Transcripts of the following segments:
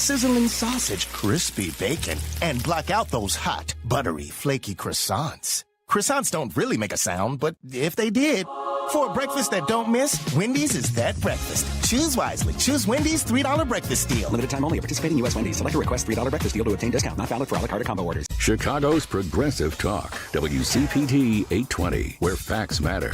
sizzling sausage, crispy bacon, and block out those hot, buttery, flaky croissants. Croissants don't really make a sound, but if they did... For a breakfast that don't miss, Wendy's is that breakfast. Choose wisely. Choose Wendy's $3 breakfast deal. Limited time only. Participating U.S. Wendy's. Select a request $3 breakfast deal to obtain discount. Not valid for a la carte or combo orders. Chicago's Progressive Talk. WCPT 820, where facts matter.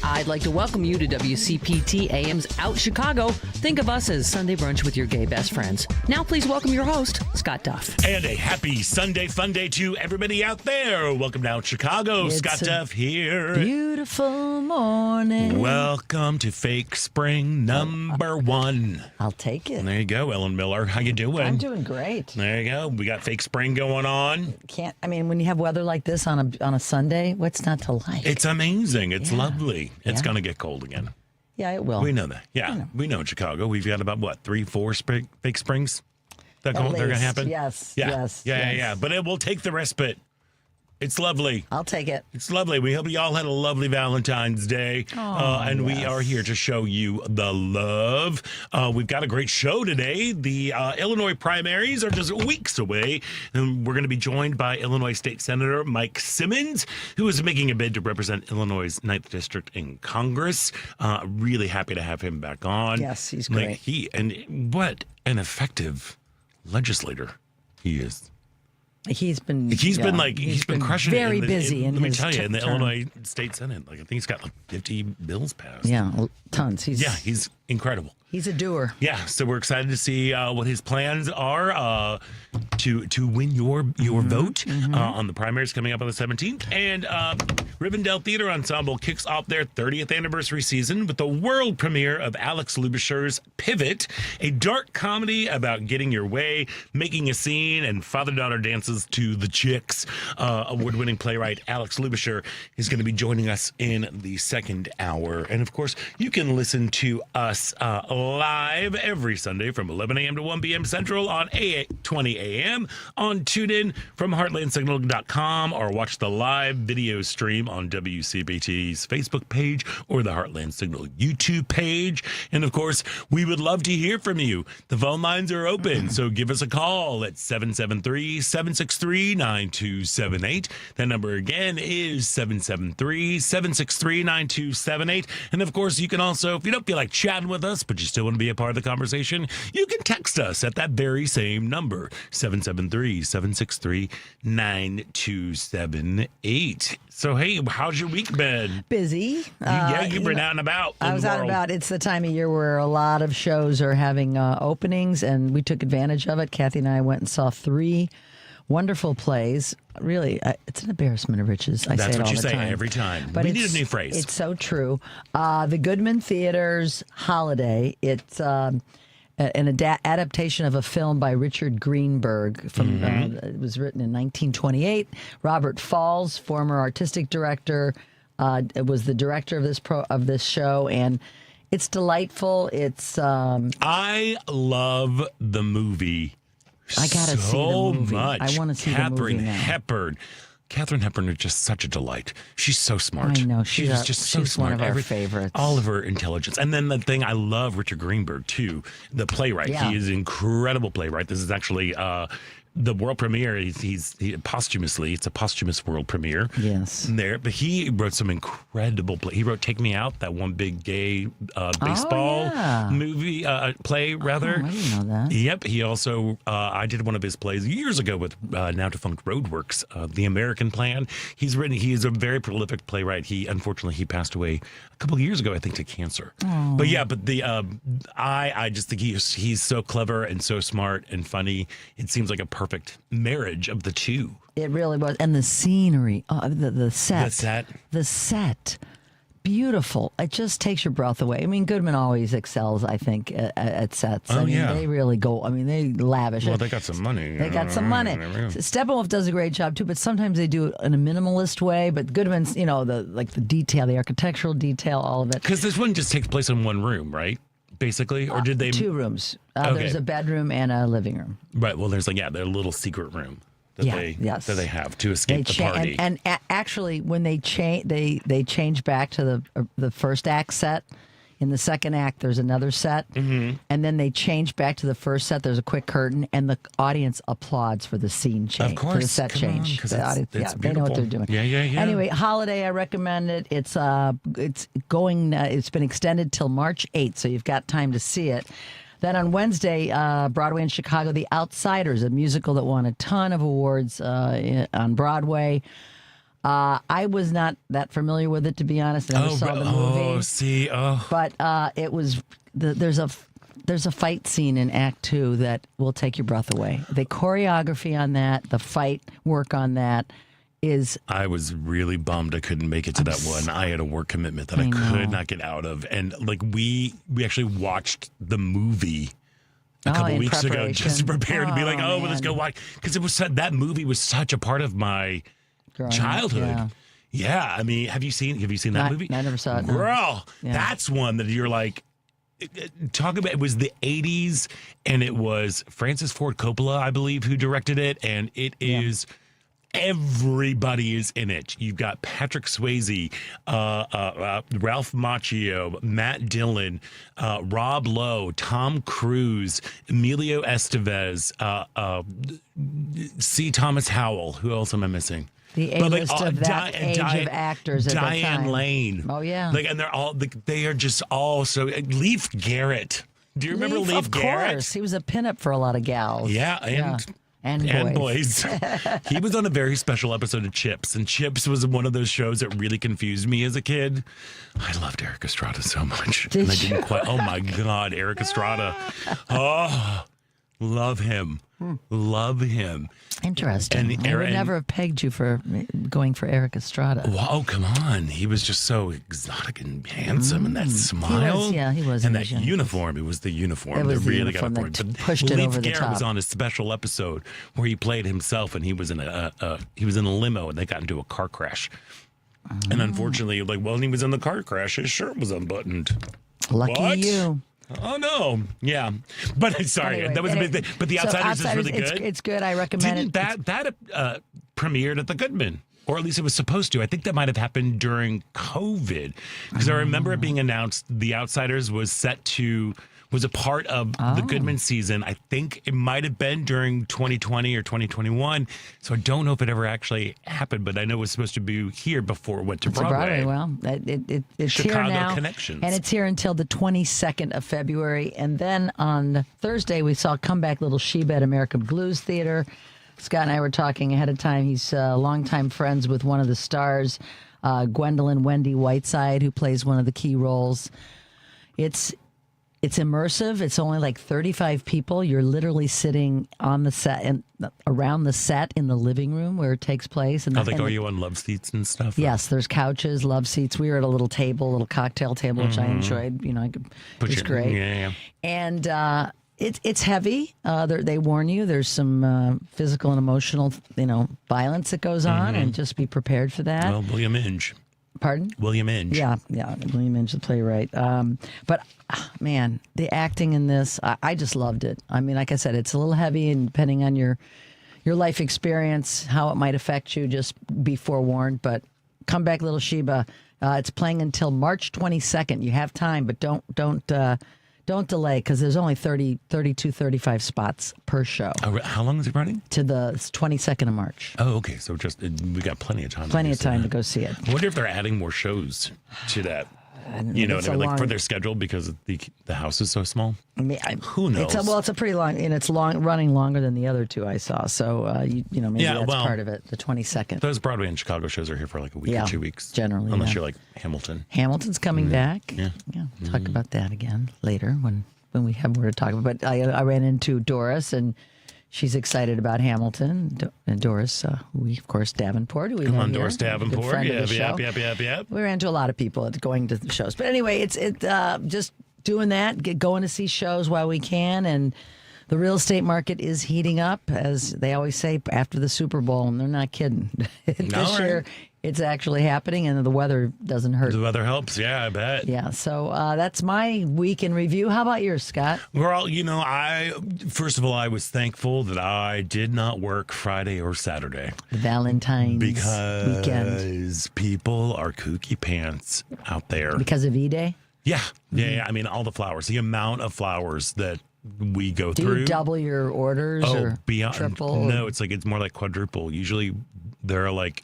I'd like to welcome you to WCPT AM's Out Chicago. Think of us as Sunday brunch with your gay best friends. Now please welcome your host, Scott Duff. And a happy Sunday fun day to everybody out there. Welcome to Out Chicago. It's Scott Duff here. Beautiful morning. Welcome to Fake Spring number 1. I'll take it. There you go, Ellen Miller. How you doing? I'm doing great. There you go. We got Fake Spring going on. When you have weather like this on a Sunday, what's not to like? It's amazing. It's lovely. It's Yeah. going to get cold again. Yeah, it will. We know that. Yeah, we know in Chicago. We've got about, 3, 4 fake springs that they're going to happen? Yes, Yeah. yes. Yeah. But it will take the respite. It's lovely. I'll take it. It's lovely. We hope you all had a lovely Valentine's Day. And we are here to show you the love. We've got a great show today. The Illinois primaries are just weeks away. And we're going to be joined by Illinois State Senator Mike Simmons, who is making a bid to represent Illinois' 9th District in Congress. Really happy to have him back on. Yes, he's great. What an effective legislator he is. He's been crushing very it. busy. Let me tell you, in the term. Illinois State Senate, I think he's got 50 bills passed. Yeah, tons. He's incredible. He's a doer. Yeah, so we're excited to see what his plans are to win your vote on the primaries coming up on the 17th. And Rivendell Theatre Ensemble kicks off their 30th anniversary season with the world premiere of Alex Lubischer's Pivot, a dark comedy about getting your way, making a scene, and father-daughter dances to the chicks. Award-winning playwright Alex Lubischer is going to be joining us in the second hour. And, of course, you can listen to us live every Sunday from 11 a.m. to 1 p.m. Central on 8:20 a.m. on TuneIn from heartlandsignal.com, or watch the live video stream on WCPT's Facebook page or the Heartland Signal YouTube page. And, of course, we would love to hear from you. The phone lines are open, so give us a call at 773-763-9278. That number again is 773-763-9278. And, of course, you can also, if you don't feel like chatting with us, but you still want to be a part of the conversation, you can text us at that very same number, 773-763-9278. So, hey, how's your week been? Busy. You've been out and about. I was out and about. It's the time of year where a lot of shows are having openings, and we took advantage of it. Kathy and I went and saw 3 wonderful plays. Really, it's an embarrassment of riches. That's say it what all you the say time. every time. But we need a new phrase. It's so true. The Goodman Theater's Holiday. It's an adaptation of a film by Richard Greenberg. From it was written in 1928. Robert Falls, former artistic director, was the director of this show, and it's delightful. It's I love the movie. I gotta see the movie. Much. I want to see the movie now. Katharine Hepburn is just such a delight. She's so smart. I know. She's just so smart. One of our favorites. All of her intelligence. And then the thing, I love Richard Greenberg, too, the playwright. Yeah. He is an incredible playwright. This is actually the world premiere. He's posthumously. It's a posthumous world premiere. Yes. But he wrote some incredible play. He wrote Take Me Out, that one big gay baseball movie, play, rather. Oh, I didn't know that. Yep. He also, I did one of his plays years ago with now defunct Roadworks, The American Plan. He is a very prolific playwright. Unfortunately, he passed away a couple of years ago, I think, to cancer. Oh. But yeah, I just think he's so clever and so smart and funny. It seems like a perfect marriage of the two. It really was. And the scenery, the set. The set. Beautiful. It just takes your breath away. I mean, Goodman always excels, I think, at sets. Oh, I mean, yeah. they really go. I mean, they lavish. Well, they got some money. They got some money. Steppenwolf does a great job, too, but sometimes they do it in a minimalist way. But Goodman's, the detail, the architectural detail, all of it. Because this one just takes place in one room, right? Basically, or did they 2 rooms? Okay. There's a bedroom and a living room. Right. Well, there's their little secret room that they have to escape the party. And actually, when they change back to the first act set, In the second act, there's another set, and then they change back to the first set. There's a quick curtain, and the audience applauds for the scene change, Of course, for the set come change. on, 'cause The audience, it's they know what they're beautiful. doing. Yeah. Anyway, Holiday, I recommend it. It's going. It's been extended till March 8th, so you've got time to see it. Then on Wednesday, Broadway in Chicago, The Outsiders, a musical that won a ton of awards on Broadway. I was not that familiar with it, to be honest. I never saw the movie. But it was there's a fight scene in Act 2 that will take your breath away. The choreography on that, the fight work on that is. I was really bummed I couldn't make it to that one. I had a work commitment that I could not get out of, and like we actually watched the movie a couple in weeks ago preparation. just to prepare to be like, well, let's man. go watch, because it was that movie was such a part of my childhood. Yeah, I mean, have you seen that movie? I never saw it. No. Girl, Yeah. that's one that you're like, talk about. It was the 80s, and it was Francis Ford Coppola, I believe, who directed it, and it is. Everybody is in it. You've got Patrick Swayze, Ralph Macchio, Matt Dillon, Rob Lowe, Tom Cruise, Emilio Estevez, C. Thomas Howell. Who else am I missing? The A-list of that age of actors at that time. Diane Lane. Oh, yeah. And they are just all so. Leif Garrett. Do you remember Leif Garrett? Of course. He was a pinup for a lot of gals. Yeah, and boys. He was on a very special episode of Chips, and Chips was one of those shows that really confused me as a kid. I loved Eric Estrada so much. Did and I you? didn't quite. Oh my God, Eric Estrada. Oh, love him. Love him. Interesting. And I would never have pegged you for going for Eric Estrada. Wow, come on. He was just so exotic and handsome, and that smile. He was. And that Asian. uniform. It was the uniform. It was that the really uniform got it that for him. But pushed it Leif over the Garrett top. was on a special episode where he played himself, and he was in a limo, and they got into a car crash. And unfortunately, when he was in the car crash, his shirt was unbuttoned. Lucky What? you. Oh no! Yeah, but sorry, Anyway, that was a big thing. But The Outsiders is really good. It's good. I recommend Didn't it. that premiered at the Goodman, or at least it was supposed to? I think that might have happened during COVID, because I remember it being announced The Outsiders was a part of the Goodman season. I think it might have been during 2020 or 2021. So I don't know if it ever actually happened, but I know it was supposed to be here before it went to Broadway. Well, it's Chicago here now, connections. and it's here until the 22nd of February. And then on Thursday, we saw Comeback Little Sheba at American Blues Theater. Scott and I were talking ahead of time. He's longtime friends with one of the stars, Gwendolyn Wendy Whiteside, who plays one of the key roles. It's immersive. It's only like 35 people. You're literally sitting on the set and around the set in the living room where it takes place. And Are you on love seats and stuff? Yes, there's couches, love seats. We were at a little cocktail table, which I enjoyed. It's great. Yeah. And it's heavy. They warn you. There's some physical and emotional, violence that goes on, and just be prepared for that. Well, William Inge. Pardon? William Inge. Yeah, William Inge, the playwright. But man, the acting in this, I just loved it. I mean, like I said, it's a little heavy, and depending on your life experience, how it might affect you, just be forewarned. But Comeback Little Sheba, it's playing until March 22nd. You have time, but don't delay, because there's only 32, 35 spots per show. How long is it running? To the 22nd of March. Oh, okay. So we got plenty of time. Plenty of time to go see it. I wonder if they're adding more shows to that. You know what I mean? Like for their schedule, because the house is so small. Who knows? It's a pretty long, and it's running longer than the other two I saw. So maybe that's part of it. The 22nd. Those Broadway and Chicago shows are here for like a week or 2 weeks, generally. unless you're like Hamilton. Hamilton's coming back. Yeah. Talk about that again later when we have more to talk about. But I ran into Doris, and she's excited about Hamilton. And Doris, we, of course, Davenport. Who we Come love on, here, Doris Davenport. good friend of the show. Yep. We ran into a lot of people at going to the shows. But anyway, it's just doing that, going to see shows while we can. And the real estate market is heating up, as they always say, after the Super Bowl. And they're not kidding. This year, it's actually happening, and the weather doesn't hurt. The weather helps. Yeah, I bet. Yeah, so that's my week in review. How about yours, Scott? Well, first of all, I was thankful that I did not work Friday or Saturday. Valentine's because weekend. people are kooky pants out there. Because of E-Day? Yeah. I mean, all the flowers, the amount of flowers that we go Do through. you double your orders or beyond triple? No, it's more like quadruple. Usually there are like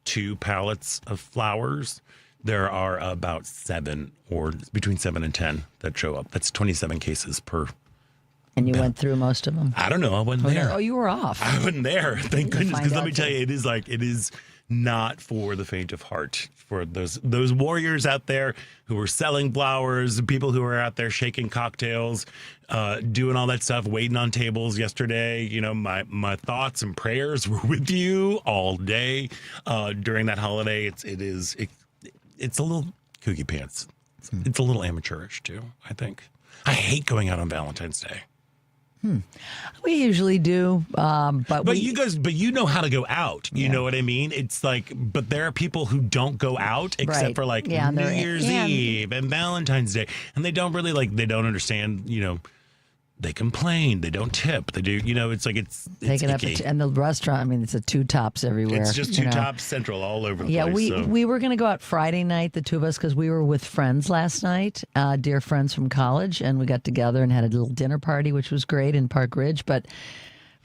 2 pallets of flowers. There are about 7 or between 7 and 10 that show up. That's 27 cases per. And you went through most of them? I don't know. I wasn't there. Oh, you were off. I wasn't there. Thank goodness. Because let me tell you, it is not for the faint of heart. For those warriors out there who are selling flowers, people who are out there shaking cocktails, doing all that stuff, waiting on tables yesterday. You know, my thoughts and prayers were with you all day during that holiday. It's a little kooky pants. It's a little amateurish too, I think. I hate going out on Valentine's Day. We usually do, but you know how to go out. You know what I mean? It's like, but there are people who don't go out except Right. for like Yeah, New Year's Eve and Valentine's Day, and they don't really they don't understand. You know, they complain, they don't tip, they do. You know, it's like it's taking up icky. and the restaurant. I mean, it's a 2 tops everywhere. It's just 2 tops central all over the place. Yeah, we were going to go out Friday night, the 2 of us, because we were with friends last night, dear friends from college, and we got together and had a little dinner party, which was great in Park Ridge. But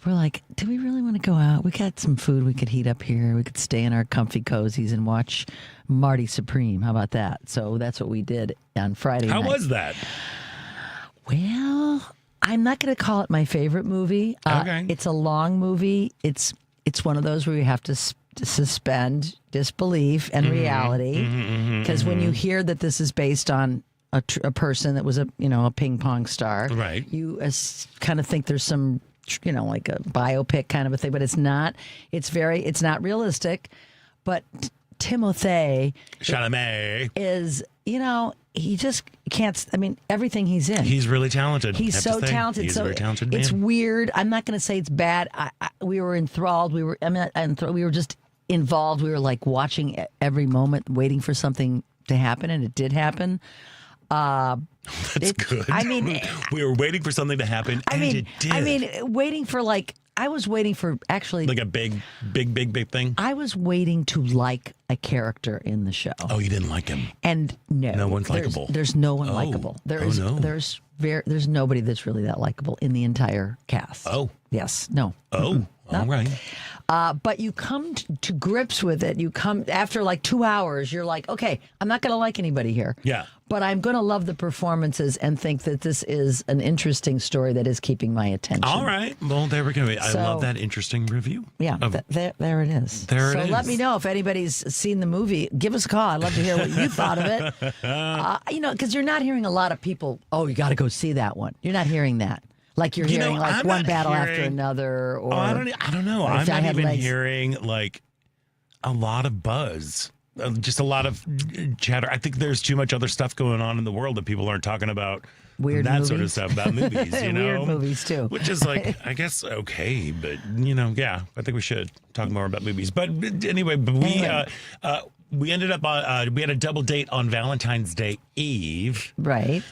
we're like, do we really want to go out? We got some food we could heat up here. We could stay in our comfy cozies and watch Marty Supreme. How about that? So that's what we did on Friday night. How was that? Well, I'm not going to call it my favorite movie. Okay. It's a long movie. It's one of those where you have to suspend disbelief and reality, because when you hear that this is based on a person that was a ping pong star, Right. You kind of think there's some like a biopic kind of a thing, but it's not. It's not realistic. But Timothée Chalamet is, he just can't. I mean, everything he's in. He's really talented. He's so talented. He's so a very talented man. It's weird. I'm not going to say it's bad. We were enthralled. We were just involved. We were like watching every moment, waiting for something to happen, and it did happen. That's good. I mean, we were waiting for something to happen, and it did. I mean, I was waiting for actually like a big thing. I was waiting to like a character in the show. Oh, you didn't like him? And no one's likable. There's no one likable. There's nobody that's really that likable in the entire cast. Oh. Yes. No. Oh, all right. But you come to grips with it. You come after like 2 hours. You're like, okay, I'm not going to like anybody here. Yeah. But I'm going to love the performances and think that this is an interesting story that is keeping my attention. All right. Well, there we go. I So- love that interesting review. Yeah, there it is. There it so is. let me know if anybody's seen the movie. Give us a call. I'd love to hear what you thought of it. Because you're not hearing a lot of people, oh, you got to go see that one. You're not hearing that. Like you're hearing like I'm one not battle after hearing- another. Or I don't know. I'm If I not Had even Legs. hearing like a lot of buzz. Just a lot of chatter. I think there's too much other stuff going on in the world that people aren't talking about. Weird that sort of movies. stuff about movies, Weird movies, too. Which is like, I guess, okay, but yeah, I think we should talk more about movies. But anyway, we ended up we had a double date on Valentine's Day Eve, Right.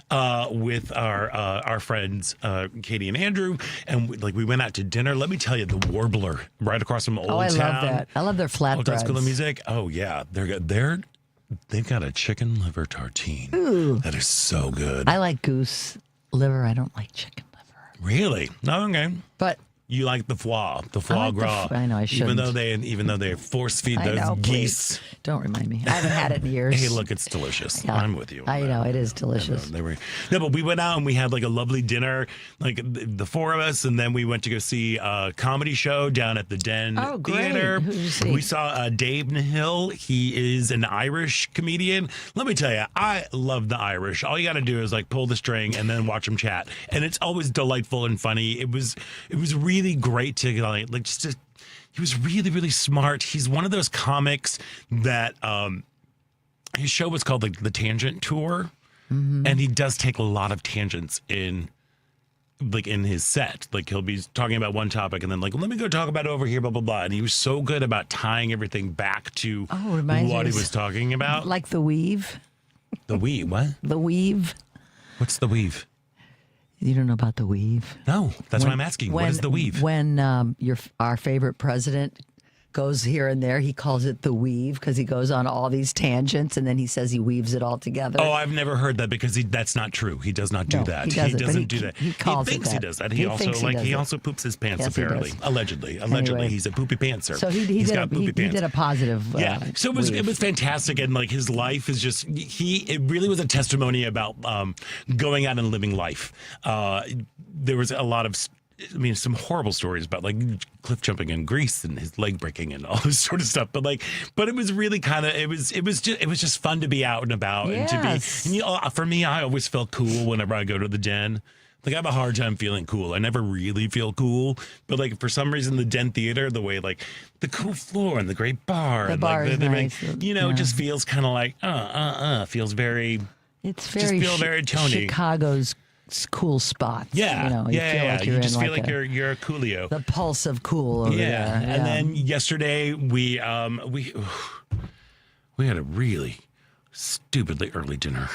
with our friends Katie and Andrew, and we went out to dinner. Let me tell you, the Warbler right across from Old Town. I love that. I love their Old Town School of flatbreads. Music. Oh yeah, they've got a chicken liver tartine. That is so good. I like goose liver. I don't like chicken liver. Really? No, okay. But You like the foie like the gras. I know, I Even shouldn't. though they force feed I those know, geese. please. Don't remind me. I haven't had it in years. Hey, look, it's delicious. Yeah. I'm with you. on I that. know, it is delicious. But we went out and we had like a lovely dinner, like the 4 of us, and then we went to go see a comedy show down at the Den Oh, great. Theater. Who did you see? We saw Dave Nahill. He is an Irish comedian. Let me tell you, I love the Irish. All you got to do is like pull the string and then watch them chat, and it's always delightful and funny. It was really great to he was really, really smart. He's one of those comics that his show was called the Tangent Tour, and he does take a lot of tangents in his set. Like he'll be talking about one topic and then let me go talk about it over here, blah blah blah. And he was so good about tying everything back to reminds me what he of- was talking about. Like The Weave. The Weave, what? The Weave. What's the Weave? You don't know about The Weave? No, that's what I'm asking. What is the Weave? When our favorite president goes here and there. He calls it the weave because he goes on all these tangents and then he says he weaves it all together. Oh, I've never heard that because that's not true. He does not do No, that. he doesn't do that. He calls thinks it he that. does that. He also thinks he does he it. also poops his pants Yes, he apparently. does. Allegedly, Anyway. he's a poopy pantser. So he He's did got poopy he pants. did a positive. Yeah, so it weave. was fantastic, and like his life is just it really was a testimony about going out and living life. There was a lot of. Some horrible stories about like cliff jumping in Greece and his leg breaking and all this sort of stuff. But it was really kind of it was just fun to be out and about and to be. And for me, I always felt cool whenever I go to the Den. Like I have a hard time feeling cool. I never really feel cool, but like for some reason, the Den Theater, the way like the cool floor and the great bar, The and bar like is nice. it just feels kind of like feels very. It's very just feel very Tony. Chicago's cool spots. Yeah, you feel like you're you just in feel like like you're a coolio. the pulse of cool over there. And then yesterday we had a really stupidly early dinner.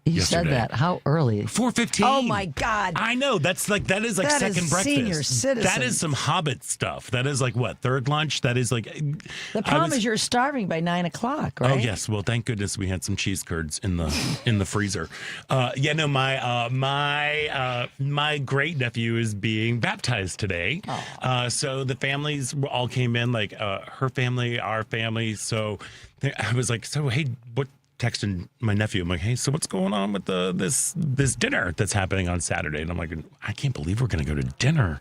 You said yesterday. that. How early? 4:15. Oh my God! I know that is like That is second breakfast. senior citizens. That is some Hobbit stuff. That is like what, third lunch? That is like. The problem is you're starving by 9 o'clock, right? Oh yes, well thank goodness we had some cheese curds in the freezer. My great nephew is being baptized today. So the families all came in, like her family, our family. So I was like, so hey, what? Texting my nephew, I'm like, hey, so what's going on with this dinner that's happening on Saturday? And I'm like, I can't believe we're going to go to dinner.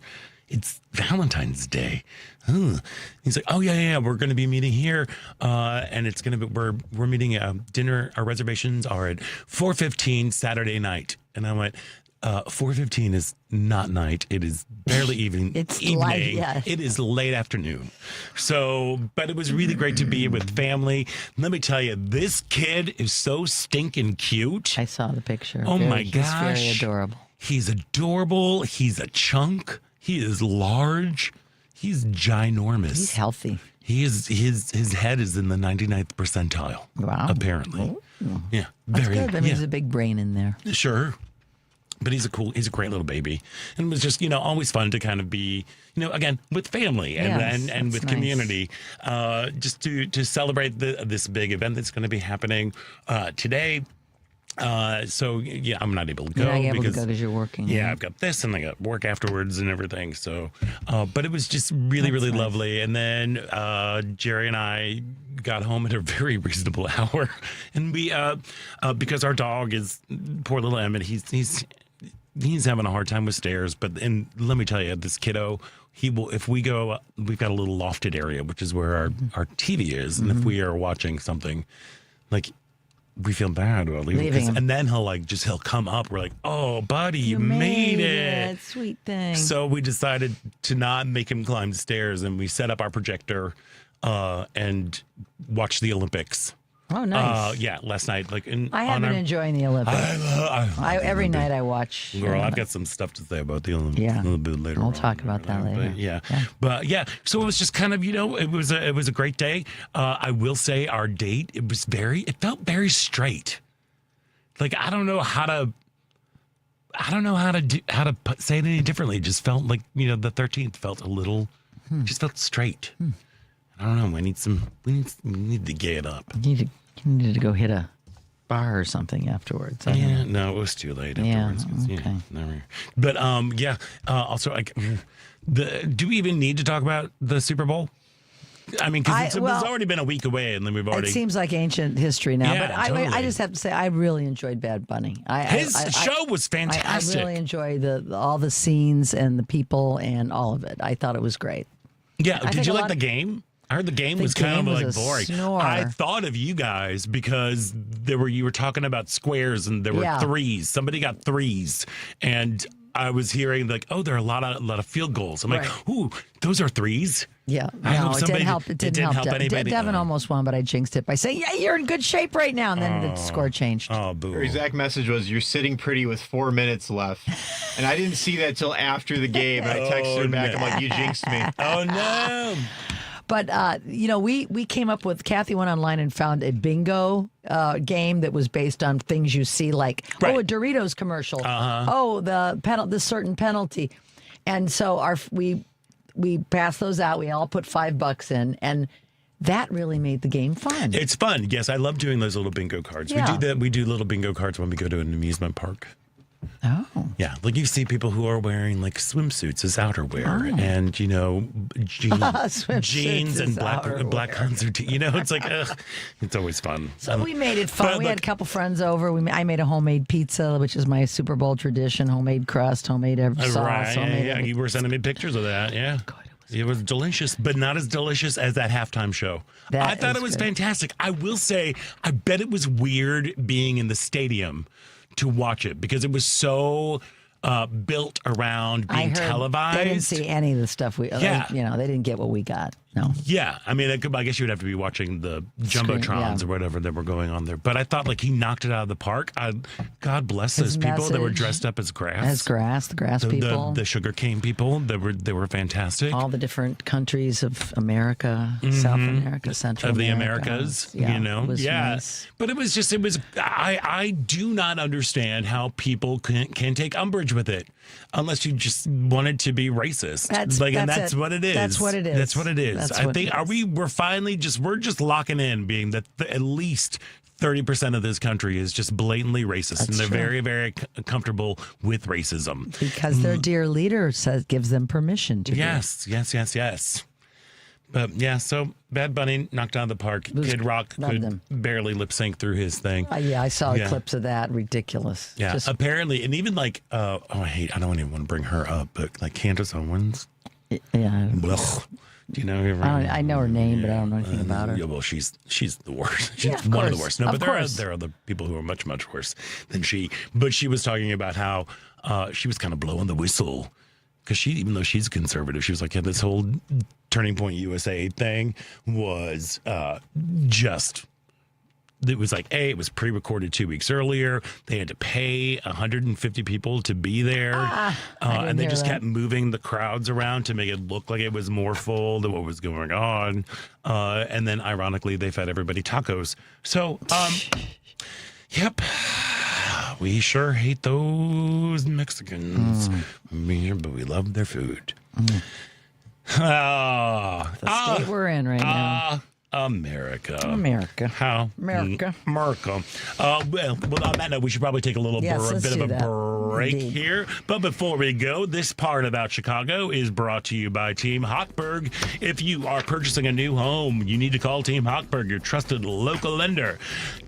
It's Valentine's Day. Ugh. He's like, oh yeah, we're going to be meeting here, and it's going to be we're meeting dinner. Our reservations are at 4:15 Saturday night, and I went. 4:15 is not night. It is barely evening. It's evening. light, yeah. It is late afternoon. So, but it was really great to be with family. Let me tell you, this kid is so stinking cute. I saw the picture. Oh my gosh. He's very adorable. He's adorable. He's a chunk. He is large. He's ginormous. He's healthy. He is his head is in the 99th percentile. Wow. Apparently. Oh. Yeah. That's Very good. That means a big brain in there. Sure. But he's a great little baby. And it was just, always fun to kind of be, again, with family and Yes, and with that's nice. community, just to celebrate this big event that's going to be happening today. So, yeah, I'm not able to go. You're not able to because go because you're working. yeah, I've got this and I got work afterwards and everything. So, but it was just really, really nice. lovely. And then Jerry and I got home at a very reasonable hour, and we because our dog is poor little Emmett. He's having a hard time with stairs. And let me tell you, this kiddo. He will, if we go, we've got a little lofted area, which is where our TV is. And if we are watching something, like, we feel bad about leaving him. and then he'll come up. We're like, oh, buddy, you made it. Sweet thing. So we decided to not make him climb the stairs, and we set up our projector and watched the Olympics. Oh, nice. Yeah, last night. I have been enjoying the Olympics. Every night I watch. Girl, I've got some stuff to say about the Olympics Yeah. a little bit later. We'll on. talk about that later. But yeah. So it was just kind of, it was a great day. I will say our date, it felt very straight. Like I don't know how to say it any differently. It just felt like the 13th felt a little, just felt straight. I don't know. We need to gay it up. You needed to go hit a bar or something afterwards. I don't know. No, it was too late Yeah, afterwards. okay. Never. But also, do we even need to talk about the Super Bowl? I mean, because it's already been a week away, and then we've already. It seems like ancient history now, Yeah, but I totally. just have to say I really enjoyed Bad Bunny. His show was fantastic. I really enjoyed all the scenes and the people and all of it. I thought it was great. Yeah. I Did think you a like lot the of- game? I heard the game The was kind game of was like a boring. snore. I thought of you guys because you were talking about squares and there were Yeah. threes. Somebody got threes, and I was hearing like, oh, there are a lot of field goals. I'm Right. like, ooh, those are threes. Yeah, I hope it somebody- didn't help. It didn't help. anybody. Devin almost won, but I jinxed it by saying, "Yeah, you're in good shape right now," and then the score changed. Oh, boo. Her exact message was, "You're sitting pretty with 4 minutes left," and I didn't see that till after the game. And I texted her back. no. I'm like, "You jinxed me." Oh no. But we came up with. Kathy went online and found a bingo game that was based on things you see, like Right. a Doritos commercial. Uh-huh. Oh, this certain penalty, and so we we passed those out. We all put $5 in, and that really made the game fun. It's fun. Yes, I love doing those little bingo cards. Yeah. We do that. We do little bingo cards when we go to an amusement park. Oh. Yeah, like you see people who are wearing like swimsuits as outerwear, and jeans and black concert. It's like it's always fun. So we made it fun. We had a couple friends over. I made a homemade pizza, which is my Super Bowl tradition. Homemade crust, homemade sauce. Right? Homemade You were sending me pictures of that. Yeah. God, it was delicious, but not as delicious as that halftime show. I thought it was fantastic. I will say, I bet it was weird being in the stadium to watch it because it was so built around being televised. They didn't see any of the stuff they didn't get what we got. No. Yeah, I mean, I guess you would have to be watching the jumbotrons or whatever that were going on there. But I thought like he knocked it out of the park. God bless those people that were dressed up as grass. The grass people, the sugarcane people. They were fantastic. All the different countries of America, South America, Central of the America. Americas. It was nice. But it was. I do not understand how people can take umbrage with it unless you just wanted to be racist. That's what it is. That's what it is. That's what it is. I think we're just locking in being that at least 30% of this country is just blatantly racist, and they're very, very comfortable with racism because their dear leader gives them permission to. Yes. But yeah, so Bad Bunny knocked out of the park. Kid Rock could barely lip sync through his thing. I saw clips of that. Ridiculous. Yeah, apparently, and even like I don't even want to bring her up, but like Candace Owens. Yeah. Do you know her? I know her name, but I don't know anything about her. Yeah, well, she's the worst. She's one of the worst. No, but there are other people who are much, much worse than she. But she was talking about how she was kind of blowing the whistle because even though she's conservative, she was like, this whole Turning Point USA thing was it was like, it was pre-recorded 2 weeks earlier. They had to pay 150 people to be there. And they just kept moving the crowds around to make it look like it was more full than what was going on. And then, ironically, they fed everybody tacos. So, yep. We sure hate those Mexicans. But we love their food. The state we're in right now. America. How? America. Well, on that note, we should probably take a little bit of a break here. But before we go, this part about Chicago is brought to you by Team Hochberg. If you are purchasing a new home, you need to call Team Hochberg, your trusted local lender.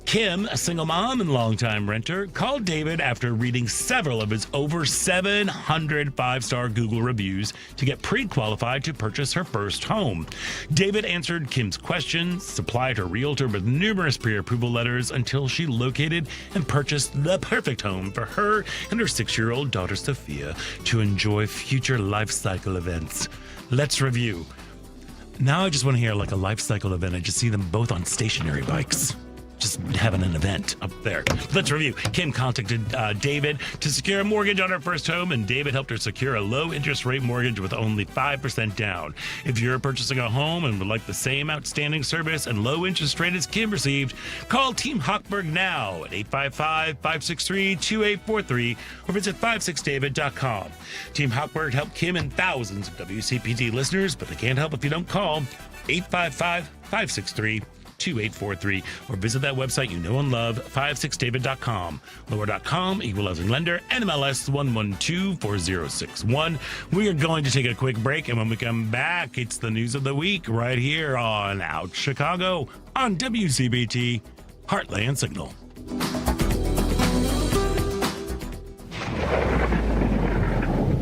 Kim, a single mom and longtime renter, called David after reading several of his over 700 five-star Google reviews to get pre-qualified to purchase her first home. David answered Kim's questions, supplied her realtor with numerous pre-approval letters until she located and purchased the perfect home for her and her 6-year-old daughter Sophia to enjoy future life cycle events. Let's review. Now I just want to hear like a life cycle event. I just see them both on stationary bikes. Just having an event up there. Let's review. Kim contacted David to secure a mortgage on her first home, and David helped her secure a low interest rate mortgage with only 5% down. If you're purchasing a home and would like the same outstanding service and low interest rate as Kim received, call Team Hochberg now at 855-563-2843 or visit 56david.com. Team Hochberg helped Kim and thousands of WCPT listeners, but they can't help if you don't call 855-563-2843 or visit that website you know and love, 56david.com. Lower.com, equalizing lender, NMLS 1124061. We are going to take a quick break, and when we come back, it's the news of the week right here on Out Chicago on WCPT Heartland Signal.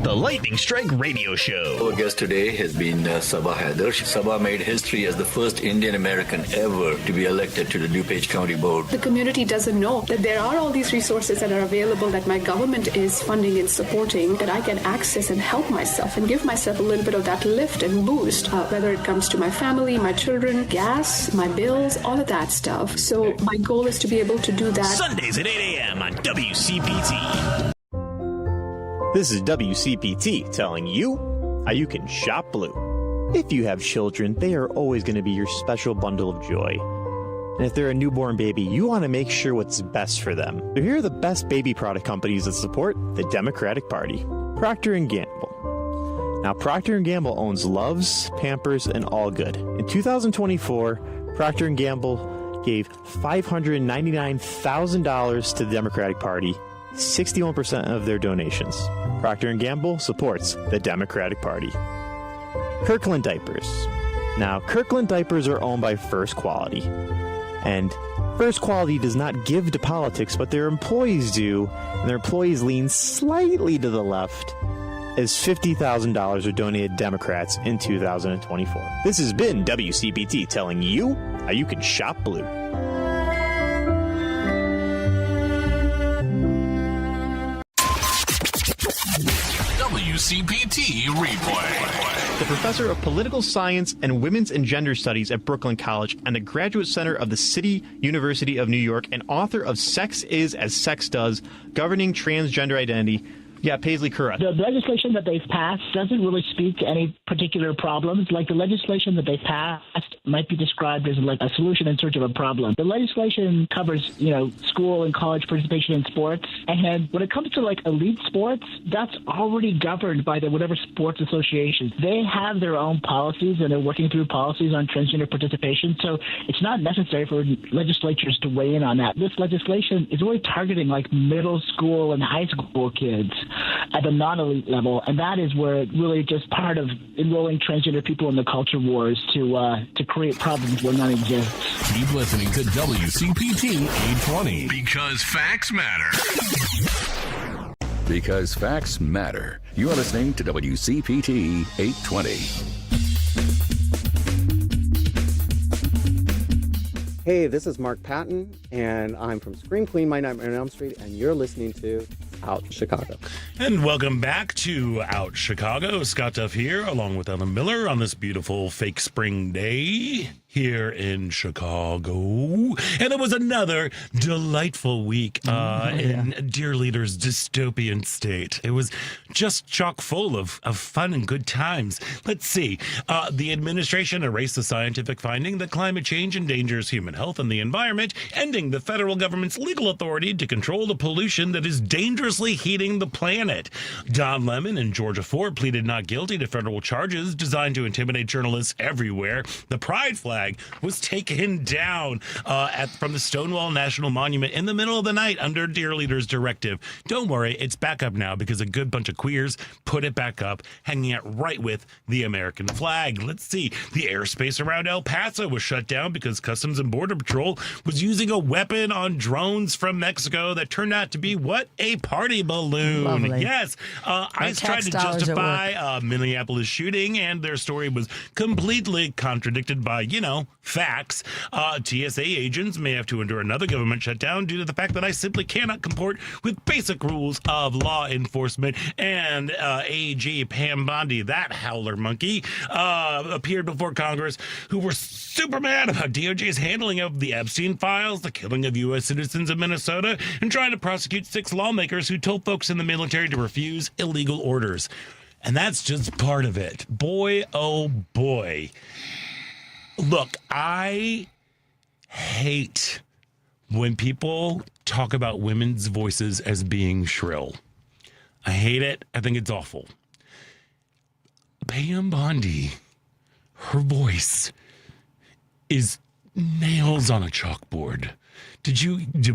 The Lightning Strike Radio Show. Our guest today has been Sabah Haider. Sabah made history as the first Indian American ever to be elected to the DuPage County Board. The community doesn't know that there are all these resources that are available that my government is funding and supporting that I can access and help myself and give myself a little bit of that lift and boost, whether it comes to my family, my children, gas, my bills, all of that stuff. So my goal is to be able to do that. Sundays at 8 a.m. on WCPT. This is WCPT telling you how you can shop blue. If you have children, they are always going to be your special bundle of joy. And if they're a newborn baby, you want to make sure what's best for them. So here are the best baby product companies that support the Democratic Party. Procter & Gamble, Now, Procter & Gamble owns Love's, Pampers, and All Good. In 2024, Procter & Gamble gave $599,000 to the Democratic Party, 61% of their donations. Procter & Gamble supports the Democratic Party. Kirkland Diapers. Now, Kirkland Diapers are owned by First Quality. And First Quality does not give to politics, but their employees do, and their employees lean slightly to the left, as $50,000 are donated to Democrats in 2024. This has been WCPT telling you how you can shop blue. WCPT replay. The professor of political science and women's and gender studies at Brooklyn College and the graduate center of the City University of New York and author of Sex Is As Sex Does, Governing Transgender Identity. Yeah, Paisley Curran. The legislation that they've passed doesn't really speak to any particular problems. Like the legislation that they passed might be described as like a solution in search of a problem. The legislation covers, school and college participation in sports. And when it comes to like elite sports, that's already governed by the whatever sports associations. They have their own policies and they're working through policies on transgender participation. So it's not necessary for legislatures to weigh in on that. This legislation is really targeting like middle school and high school kids at the non-elite level, and that is where it really just part of enrolling transgender people in the culture wars to create problems where none exist. Keep listening to WCPT 820 because facts matter. Because facts matter. You are listening to WCPT 820. Hey, this is Mark Patton, and I'm from Scream Queen, My Nightmare on Elm Street, and you're listening to Out Chicago. And welcome back to Out Chicago. Scott Duff here, along with Ellen Miller on this beautiful fake spring day here in Chicago. And it was another delightful week in Dear Leader's dystopian state. It was just chock full of fun and good times. Let's see. The administration erased the scientific finding that climate change endangers human health and the environment, ending the federal government's legal authority to control the pollution that is dangerously heating the planet. Don Lemon and Georgia Ford pleaded not guilty to federal charges designed to intimidate journalists everywhere. The pride flag was taken down from the Stonewall National Monument in the middle of the night under Dear Leader's directive. Don't worry, it's back up now because a good bunch of queers put it back up, hanging out right with the American flag. Let's see. The airspace around El Paso was shut down because Customs and Border Patrol was using a weapon on drones from Mexico that turned out to be what? A party balloon. Lovely. Yes. ICE tried to justify a Minneapolis shooting, and their story was completely contradicted by, facts. TSA agents may have to endure another government shutdown due to the fact that I simply cannot comport with basic rules of law enforcement. And AG Pam Bondi, that howler monkey, appeared before Congress, who were super mad about DOJ's handling of the Epstein files, the killing of U.S. citizens in Minnesota, and trying to prosecute 6 lawmakers who told folks in the military to refuse illegal orders. And that's just part of it. Boy, oh boy. Look, I hate when people talk about women's voices as being shrill. I hate it. I think it's awful. Pam Bondi, her voice is nails on a chalkboard.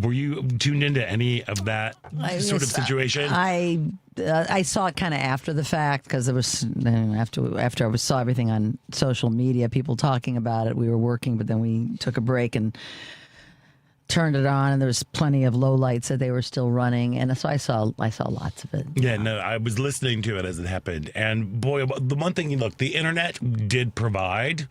Were you tuned into any of that sort of situation? I saw it kind of after the fact because it was after I saw everything on social media, people talking about it. We were working, but then we took a break and turned it on, and there was plenty of lowlights that they were still running, and so I saw lots of it. Yeah, no, I was listening to it as it happened, and boy, the one thing, look, the internet did provide.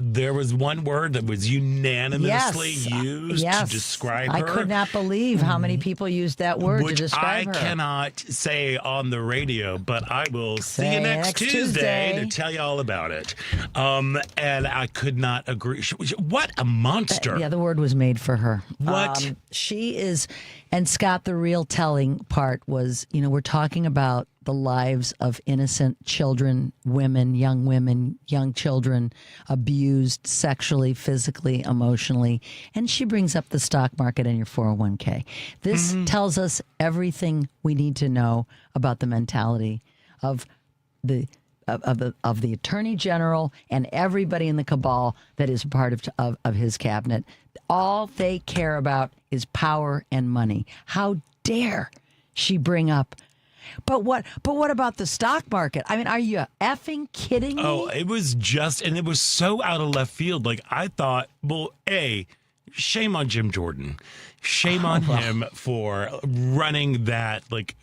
There was one word that was unanimously used to describe her. I could not believe how many people used that word to describe her. Which I cannot say on the radio, but I will see you next Tuesday to tell you all about it. And I could not agree. What a monster! Yeah, the word was made for her. What? She is, and Scott, the real telling part was, we're talking about the lives of innocent children, young children, abused sexually, physically, emotionally. And she brings up the stock market and your 401k. This tells us everything we need to know about the mentality of the of the Attorney General and everybody in the cabal that is part of his cabinet. All they care about is power and money. How dare she bring up? But what about the stock market? I mean, are you effing kidding me? Oh, it was so out of left field. Like, I thought, well, shame on Jim Jordan. Shame on him for running that, like,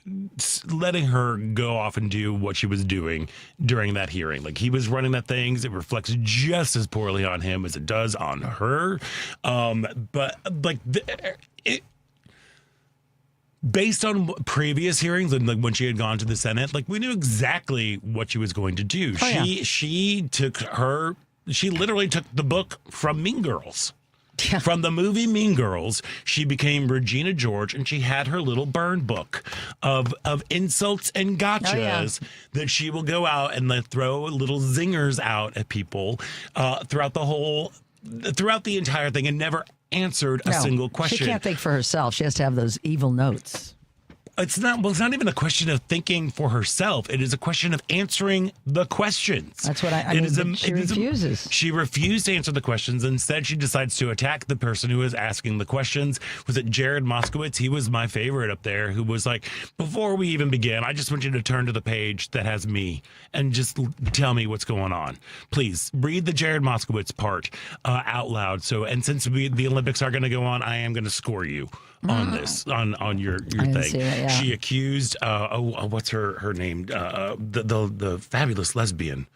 letting her go off and do what she was doing during that hearing. Like, he was running that thing. It reflects just as poorly on him as it does on her. But, like, based on previous hearings and like when she had gone to the Senate, like, we knew exactly what she was going to do. She literally took the book from Mean Girls. Yeah. From the movie Mean Girls, she became Regina George, and she had her little burn book of insults and gotchas that she will go out and throw little zingers out at people throughout the entire thing, and never answered a single question. She can't think for herself. She has to have those evil notes. It's not even a question of thinking for herself. It is a question of answering the questions. That's what I mean. She refuses. She refused to answer the questions. Instead, she decides to attack the person who was asking the questions. Was it Jared Moskowitz? He was my favorite up there, who was like, before we even begin, I just want you to turn to the page that has me and just tell me what's going on. Please read the Jared Moskowitz part out loud. And since the Olympics are going to go on, I am going to score you on this, on your thing. She accused what's her name, the fabulous lesbian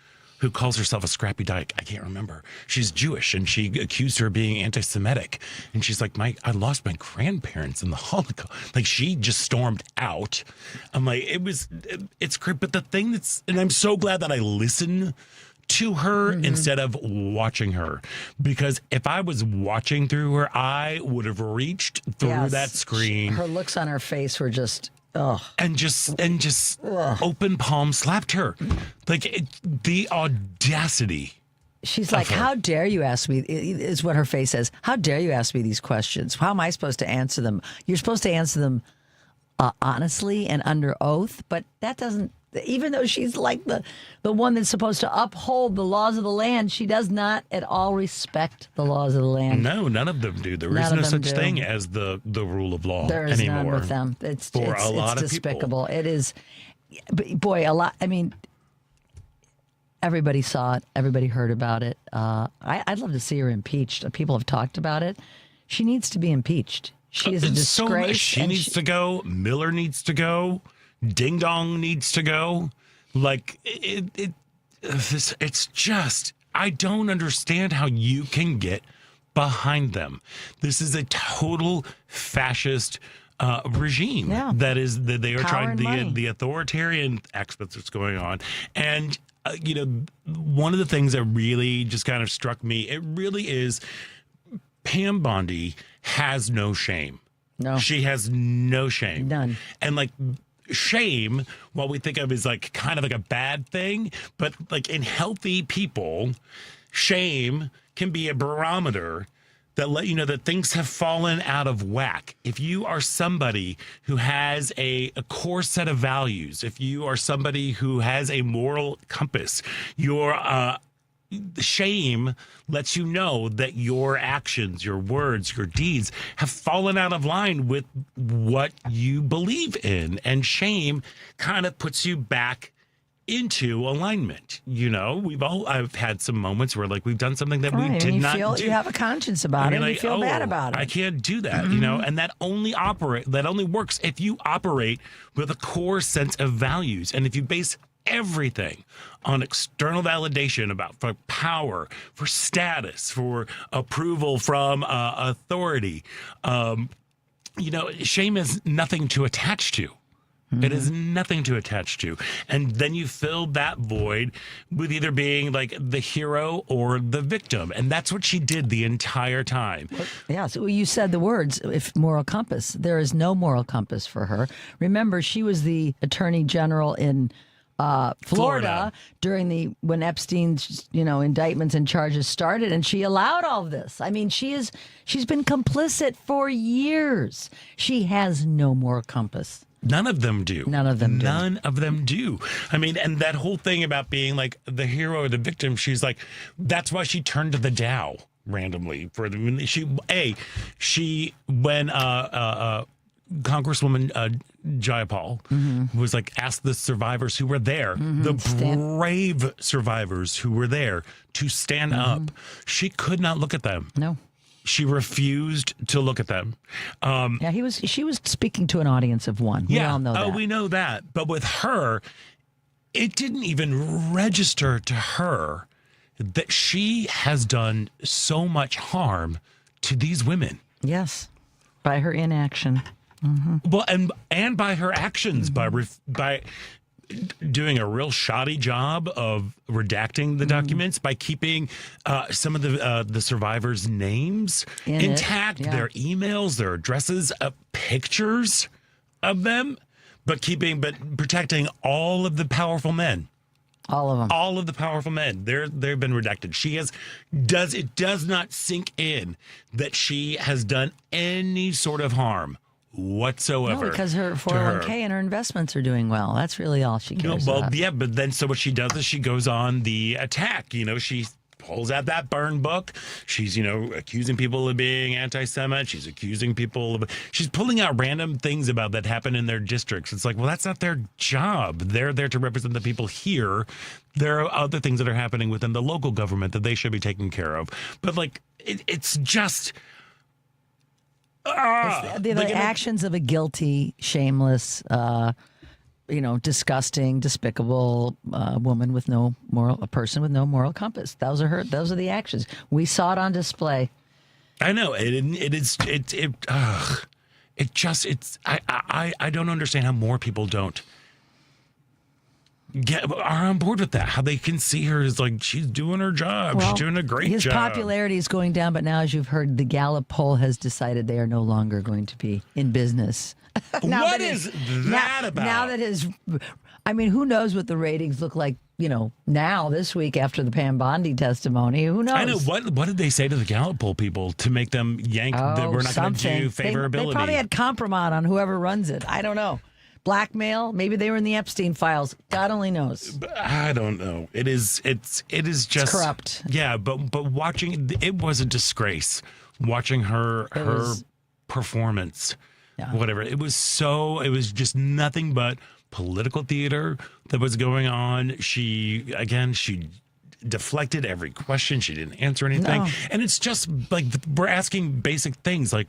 who calls herself a scrappy dyke. I can't remember. She's Jewish, and she accused her of being anti-Semitic. And she's like, I lost my grandparents in the Holocaust. Like, she just stormed out. I'm like, it's great. But the thing and I'm so glad that I listened to her instead of watching her, because if I was watching through her, I would have reached through that screen. Her looks on her face were just and just open palm slapped her. Like, the audacity. She's like, how dare you ask me, is what her face says. How dare you ask me these questions? How am I supposed to answer them? You're supposed to answer them honestly and under oath, but that doesn't. Even though she's like the one that's supposed to uphold the laws of the land, she does not at all respect the laws of the land. No, none of them do. There is no such thing as the rule of law there is anymore. None with them. It's a lot of despicable. People. It is, boy, a lot. I mean, everybody saw it. Everybody heard about it. I'd love to see her impeached. People have talked about it. She needs to be impeached. She is a disgrace. She needs to go. Miller needs to go. Ding Dong needs to go. Like, it's just, I don't understand how you can get behind them. This is a total fascist regime. Yeah. That they are Power trying the authoritarian aspects that's going on. And one of the things that really just kind of struck me, it really is, Pam Bondi has no shame. No, she has no shame. None. And like, shame, what we think of as like kind of like a bad thing, but like in healthy people, shame can be a barometer that let you know that things have fallen out of whack. If you are somebody who has a core set of values, if you are somebody who has a moral compass, shame lets you know that your actions, your words, your deeds have fallen out of line with what you believe in. And shame kind of puts you back into alignment. I've had some moments where like we've done something that we did not do. You have a conscience about it. And you feel bad about it. I can't do that, and that only works if you operate with a core sense of values. And if you base everything on external validation for power, for status, for approval from authority, shame is nothing to attach to. It is nothing to attach to. And then you fill that void with either being like the hero or the victim. And that's what she did the entire time. Yeah, so you said the words, if moral compass. There is no moral compass for her. Remember, she was the attorney general in Florida during when Epstein's indictments and charges started, and she allowed all of this. I mean, she's been complicit for years. She has no moral compass. None of them do. None of them do. None of them do. I mean, and that whole thing about being like the hero or the victim, she's like, that's why she turned to the Dow randomly for the when Congresswoman Jayapal was like asked the survivors who were there, the brave survivors who were there, to stand up. She could not look at them. No. She refused to look at them. She was speaking to an audience of one. We all know that. Oh, we know that. But with her, it didn't even register to her that she has done so much harm to these women. Yes, by her inaction. Well, and by her actions, by doing a real shoddy job of redacting the documents, by keeping some of the survivors' names intact, their emails, their addresses, pictures of them, but protecting all of the powerful men. All of them. All of the powerful men. They've been redacted. It does not sink in that she has done any sort of harm whatsoever. No, because her 401k and her investments are doing well. That's really all she cares about. Yeah, but then so what she does is she goes on the attack. She pulls out that burn book. She's, accusing people of being anti-Semite. She's she's pulling out random things about that happen in their districts. It's like, well, that's not their job. They're there to represent the people here. There are other things that are happening within the local government that they should be taking care of. But it's just... the actions of a guilty, shameless, disgusting, despicable woman with no moral, a person with no moral compass. Those are the actions. We saw it on display. I know I don't understand how more people don't are on board with that. How they can see her as like she's doing her job. Well, she's doing a great job. His popularity is going down, but now, as you've heard, the Gallup poll has decided they are no longer going to be in business. What is that about? Now that who knows what the ratings look like, now this week after the Pam Bondi testimony. Who knows? I know. What did they say to the Gallup poll people to make them yank that we're not going to do favorability? They probably had compromise on whoever runs it. I don't know. Blackmail. Maybe they were in the Epstein files. God only knows. I don't know. It is just it's corrupt. Yeah, but watching it was a disgrace. Watching her performance, whatever. It was just nothing but political theater that was going on. She deflected every question. She didn't answer anything. No. And it's just like we're asking basic things like,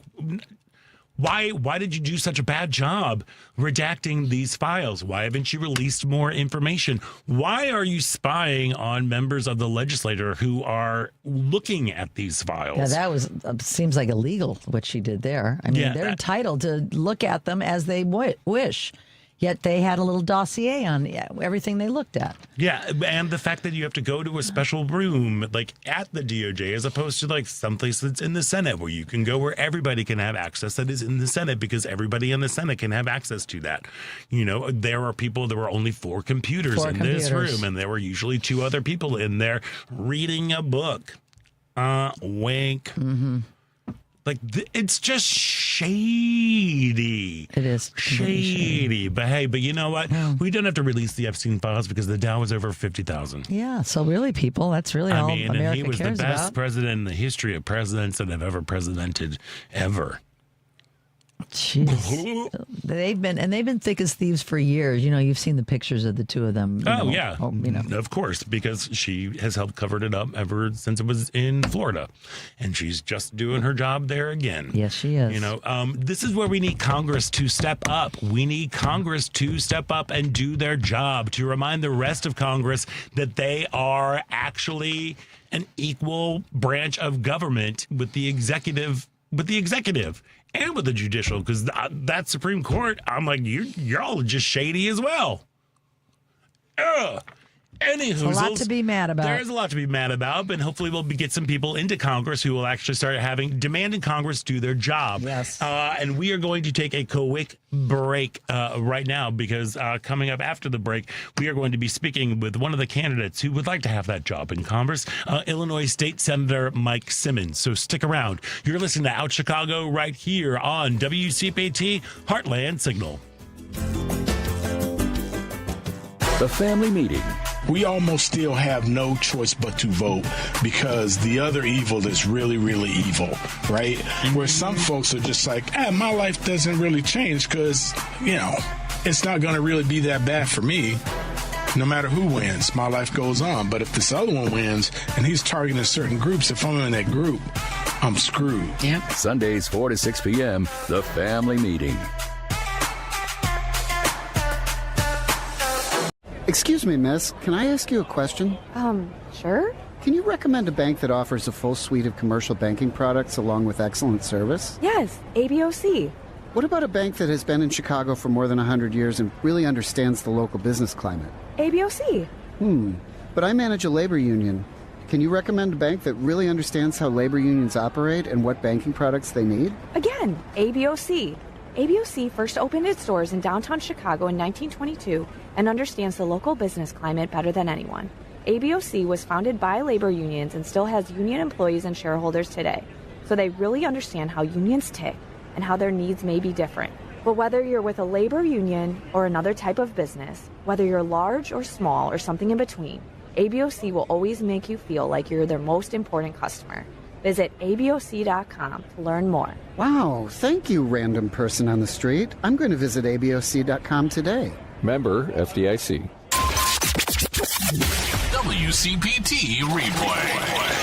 why did you do such a bad job redacting these files? Why haven't you released more information? Why are you spying on members of the legislature who are looking at these files? Yeah, that seems like illegal what she did there. I mean, they're entitled to look at them as they wish. Yet they had a little dossier on everything they looked at. Yeah, and the fact that you have to go to a special room, like at the DOJ, as opposed to like someplace that's in the Senate, where you can go where everybody can have access that is in the Senate, because everybody in the Senate can have access to that. There were only 4 computers in this room, and there were usually 2 other people in there reading a book. Wink. Mm-hmm. It's just shady. It is shady. But you know what? Yeah. We don't have to release the Epstein files because the Dow was over 50,000. Yeah. So really, people, that's really all America cares about. He was the best president in the history of presidents that have ever presidented ever. Jeez. They've been thick as thieves for years. You've seen the pictures of the 2 of them. Of course, because she has helped cover it up ever since it was in Florida, and she's just doing her job there again. Yes, she is. This is where we need Congress to step up. We need Congress to step up and do their job, to remind the rest of Congress that they are actually an equal branch of government with the executive. And with the judicial, because that Supreme Court, I'm like, you're all just shady as well. Anywho, a lot to be mad about. There is a lot to be mad about, and hopefully we'll get some people into Congress who will actually start demanding Congress do their job. Yes. And we are going to take a quick break right now, because coming up after the break, we are going to be speaking with one of the candidates who would like to have that job in Congress, Illinois State Senator Mike Simmons. So stick around. You're listening to Out Chicago right here on WCPT Heartland Signal. The Family Meeting. We almost still have no choice but to vote because the other evil is really, really evil, right? Where some folks are just like, my life doesn't really change because, it's not going to really be that bad for me. No matter who wins, my life goes on. But if this other one wins and he's targeting certain groups, if I'm in that group, I'm screwed. Yep. Sundays, 4 to 6 p.m., The Family Meeting. Excuse me, miss. Can I ask you a question? Sure. Can you recommend a bank that offers a full suite of commercial banking products along with excellent service? Yes, ABOC. What about a bank that has been in Chicago for more than 100 years and really understands the local business climate? ABOC. But I manage a labor union. Can you recommend a bank that really understands how labor unions operate and what banking products they need? Again, ABOC. ABOC first opened its doors in downtown Chicago in 1922 and understands the local business climate better than anyone. ABOC was founded by labor unions and still has union employees and shareholders today, so they really understand how unions tick and how their needs may be different. But whether you're with a labor union or another type of business, whether you're large or small or something in between, ABOC will always make you feel like you're their most important customer. Visit ABOC.com to learn more. Wow, thank you, random person on the street. I'm going to visit ABOC.com today. Member FDIC. WCPT Replay.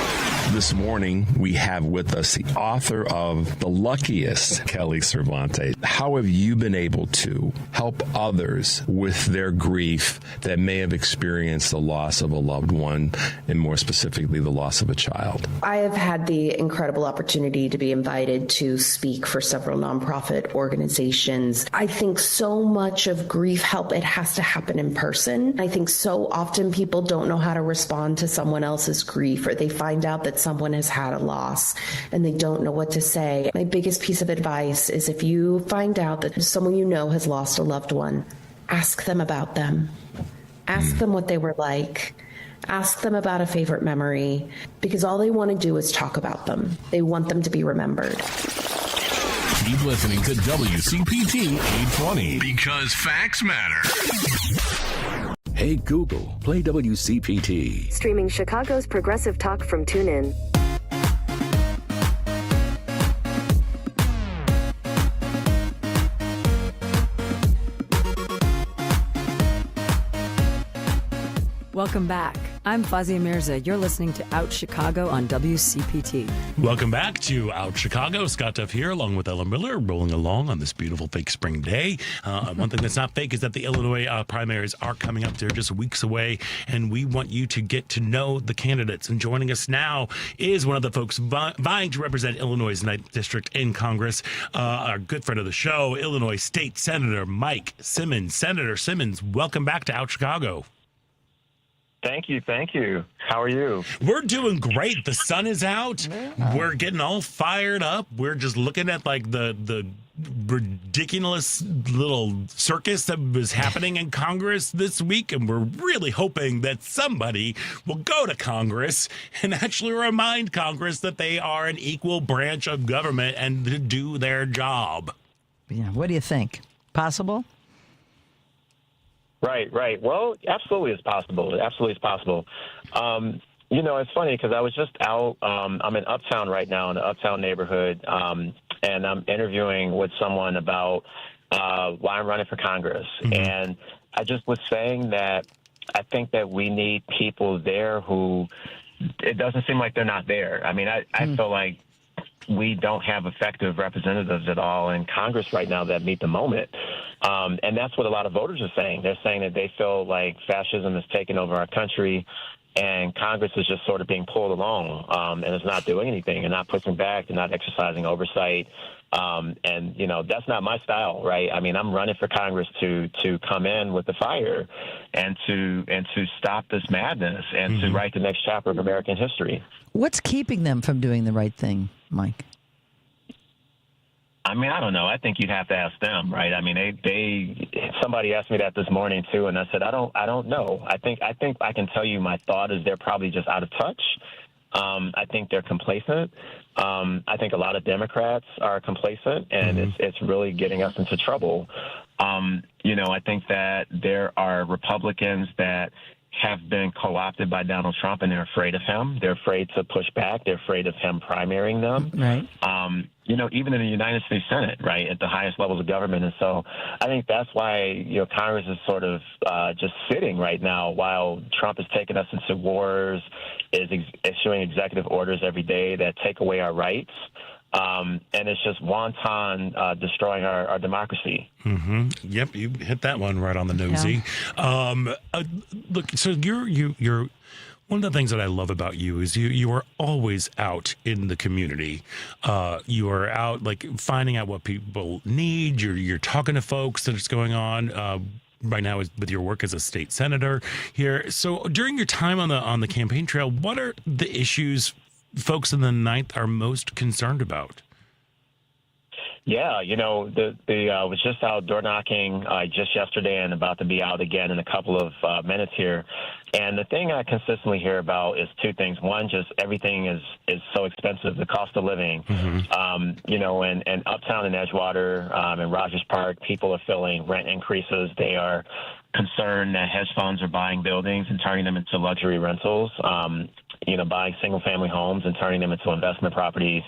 This morning, we have with us the author of The Luckiest, Kelly Cervantes. How have you been able to help others with their grief that may have experienced the loss of a loved one, and more specifically, the loss of a child? I have had the incredible opportunity to be invited to speak for several nonprofit organizations. I think so much of grief help, it has to happen in person. I think so often people don't know how to respond to someone else's grief, or they find out that someone has had a loss and they don't know what to say. My biggest piece of advice is if you find out that someone you know has lost a loved one, ask them about them. Ask them what they were like. Ask them about a favorite memory, because all they want to do is talk about them. They want them to be remembered. Keep listening to WCPT 820 because facts matter. Hey Google, play WCPT. Streaming Chicago's progressive talk from TuneIn. Welcome back. I'm Fazia Mirza. You're listening to Out Chicago on WCPT. Welcome back to Out Chicago. Scott Duff here, along with Ellen Miller, rolling along on this beautiful fake spring day. One thing that's not fake is that the Illinois primaries are coming up. They're just weeks away, and we want you to get to know the candidates. And joining us now is one of the folks vying to represent Illinois' 9th District in Congress, our good friend of the show, Illinois State Senator Mike Simmons. Senator Simmons, welcome back to Out Chicago. Thank you. How are you? We're doing great. The sun is out. We're getting all fired up. We're just looking at like the ridiculous little circus that was happening in Congress this week, and we're really hoping that somebody will go to Congress and actually remind Congress that they are an equal branch of government and to do their job. Yeah. What do you think? Possible? Right. Well, absolutely it's possible. It's funny because I was just out. I'm in Uptown right now, in the Uptown neighborhood, and I'm interviewing with someone about why I'm running for Congress. Mm-hmm. And I just was saying that I think that we need people there who it doesn't seem like they're not there. I mean, I feel like we don't have effective representatives at all in Congress right now that meet the moment. And that's what a lot of voters are saying. They're saying that they feel like fascism has taken over our country and Congress is just sort of being pulled along and is not doing anything and not pushing back and not exercising oversight. And that's not my style, right? I mean, I'm running for Congress to come in with the fire and to stop this madness and to write the next chapter of American history. What's keeping them from doing the right thing, Mike? I mean, I don't know. I think you'd have to ask them, right? I mean, somebody asked me that this morning too, and I said, I don't know. I think I can tell you my thought is they're probably just out of touch. I think they're complacent. I think a lot of Democrats are complacent, and it's really getting us into trouble. I think that there are Republicans that have been co-opted by Donald Trump, and they're afraid of him. They're afraid to push back. They're afraid of him primarying them. Right. Even in the United States Senate, right, at the highest levels of government. And so I think that's why, Congress is sort of just sitting right now while Trump is taking us into wars, is issuing executive orders every day that take away our rights. And it's just wanton destroying our democracy. Mm-hmm. Yep, you hit that one right on the nosy. Yeah. Look, so you're one of the things that I love about you is you are always out in the community. You are out finding out what people need. You're talking to folks that's going on. Right now with your work as a state senator here. So during your time on the campaign trail, what are the issues folks in the 9th are most concerned about? Yeah, I was just out door knocking just yesterday and about to be out again in a couple of minutes here. And the thing I consistently hear about is two things. One, just everything is so expensive, the cost of living. And Uptown and Edgewater and Rogers Park, people are feeling rent increases. They are concerned that hedge funds are buying buildings and turning them into luxury rentals, buying single-family homes and turning them into investment properties.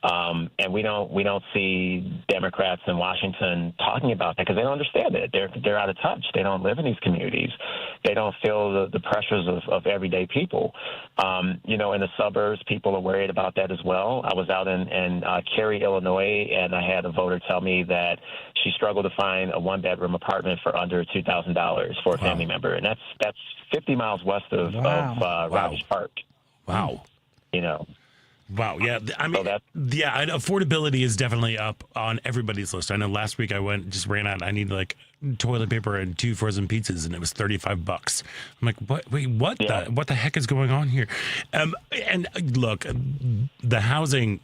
And we don't see Democrats in Washington talking about that because they don't understand it. They're out of touch. They don't live in these communities. They don't feel the pressures of everyday people. In the suburbs, people are worried about that as well. I was out in Cary, Illinois, and I had a voter tell me that she struggled to find a one-bedroom apartment for under $2,000 for a family member, and that's 50 miles west of Rogers Park. Wow. Wow. Yeah. I mean, so affordability is definitely up on everybody's list. I know last week I ran out. I needed toilet paper and 2 frozen pizzas, and it was $35. I'm like, what? Wait, what? Yeah. What the heck is going on here? And look, the housing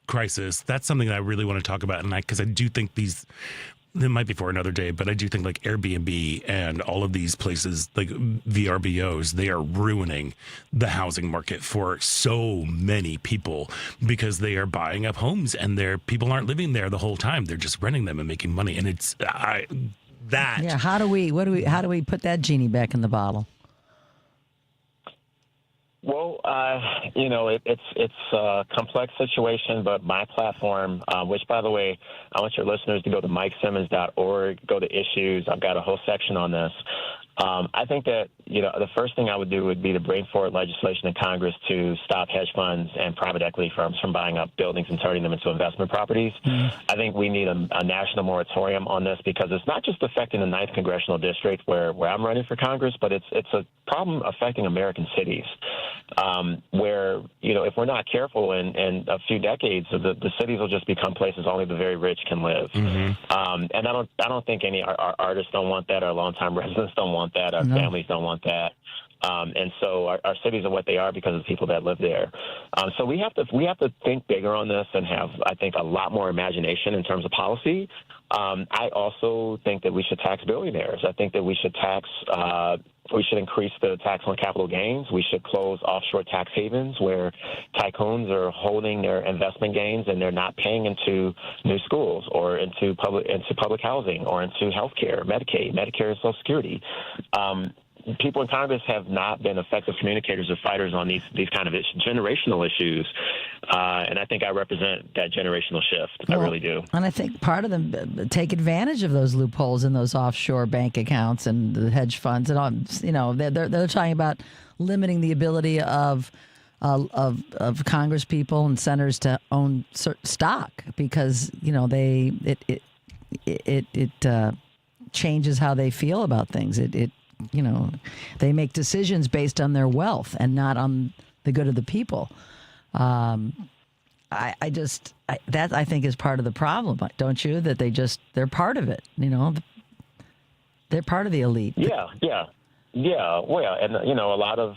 crisis. That's something that I really want to talk about, and because I do think it might be for another day, but I do think Airbnb and all of these places like VRBOs, they are ruining the housing market for so many people because they are buying up homes and people aren't living there the whole time. They're just renting them and making money. And it's that. Yeah. How do we put that genie back in the bottle? Well, it's a complex situation, but my platform, which, by the way, I want your listeners to go to MikeSimmons.org, go to issues. I've got a whole section on this. I think that, the first thing I would do would be to bring forward legislation in Congress to stop hedge funds and private equity firms from buying up buildings and turning them into investment properties. I think we need a national moratorium on this because it's not just affecting the 9th Congressional District where I'm running for Congress, but it's a problem affecting American cities where, if we're not careful in a few decades, the cities will just become places only the very rich can live. And I don't think our artists don't want that. Our longtime residents don't want that. Our families don't want that. And so our cities are what they are because of the people that live there. So we have to think bigger on this and have, I think, a lot more imagination in terms of policy. I also think that we should tax billionaires. I think that we should increase the tax on capital gains. We should close offshore tax havens where tycoons are holding their investment gains and they're not paying into new schools or into public housing or into healthcare, Medicaid, Medicare, and Social Security. People in Congress have not been effective communicators or fighters on these kind of generational issues. And I think I represent that generational shift. I really do. And I think part of them take advantage of those loopholes in those offshore bank accounts and the hedge funds and all. They're talking about limiting the ability of Congress people and senators to own stock because it changes how they feel about things. They make decisions based on their wealth and not on the good of the people. I think is part of the problem, don't you? That they're part of it. They're part of the elite. Yeah. Well, and a lot of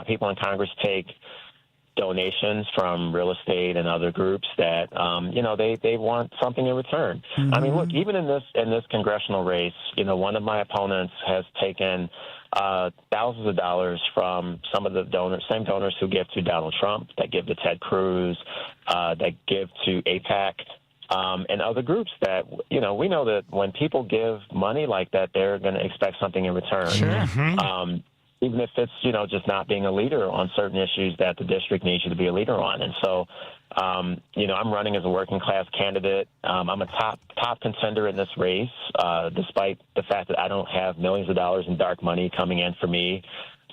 people in Congress take donations from real estate and other groups that they want something in return. I mean, look, even in this congressional race, one of my opponents has taken thousands of dollars from some of the same donors who give to Donald Trump, that give to Ted Cruz, that give to AIPAC, and other groups that, we know that when people give money like that, they're going to expect something in return. Sure. Even if it's, just not being a leader on certain issues that the district needs you to be a leader on. And so, I'm running as a working class candidate. I'm a top contender in this race, despite the fact that I don't have millions of dollars in dark money coming in for me,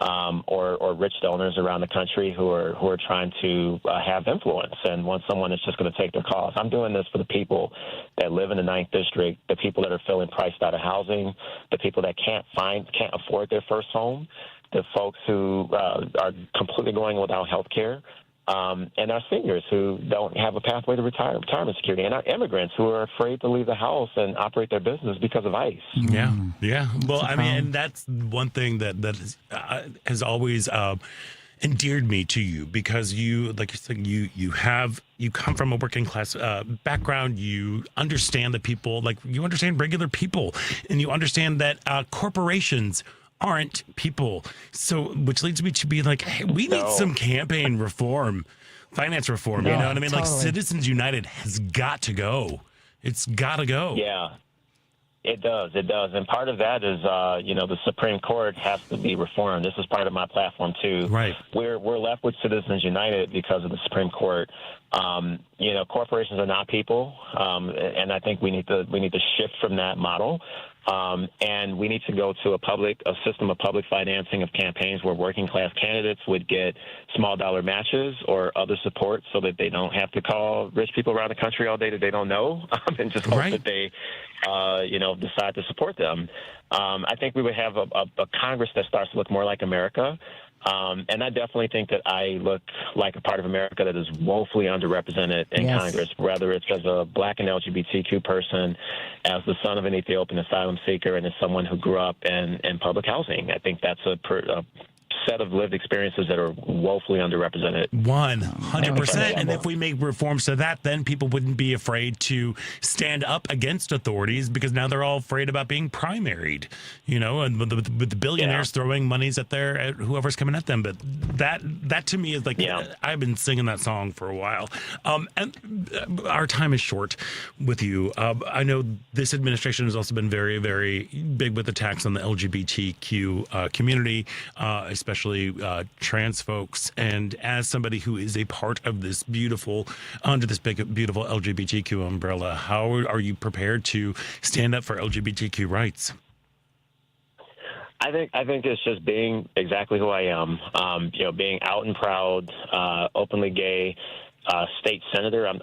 or rich donors around the country who are trying to have influence and want someone that's just going to take their cause. I'm doing this for the people that live in the 9th District, the people that are feeling priced out of housing, the people that can't afford their first home, the folks who are completely going without health care, and our seniors who don't have a pathway to retirement security, and our immigrants who are afraid to leave the house and operate their business because of ICE. Yeah. Well, I mean, and that's one thing that has always endeared me to you, because you, like you said, you come from a working class background. You understand the people, like you understand regular people, and you understand that corporations aren't people. So, which leads me to be like, hey, we need some campaign reform, finance reform. You know what I mean? Totally. Like Citizens United has got to go. It's got to go. Yeah, it does. And part of that is, the Supreme Court has to be reformed. This is part of my platform too. Right. We're left with Citizens United because of the Supreme Court. Corporations are not people, and I think we need to shift from that model. And we need to go to a system of public financing of campaigns where working class candidates would get small dollar matches or other support, so that they don't have to call rich people around the country all day that they don't know, and just hope that they, decide to support them. I think we would have a Congress that starts to look more like America. And I definitely think that I look like a part of America that is woefully underrepresented in Congress, whether it's as a black and LGBTQ person, as the son of an Ethiopian asylum seeker, and as someone who grew up in public housing. I think that's a set of lived experiences that are woefully underrepresented. 100%. And if we make reforms to that, then people wouldn't be afraid to stand up against authorities, because now they're all afraid about being primaried, and with the billionaires throwing monies at whoever's coming at them. But that to me is like, I've been singing that song for a while. And our time is short with you. I know this administration has also been very, very big with attacks on the LGBTQ community, especially trans folks. And as somebody who is a part of this under this big, beautiful LGBTQ umbrella, how are you prepared to stand up for LGBTQ rights? I think it's just being exactly who I am. Being out and proud, openly gay, state senator. I'm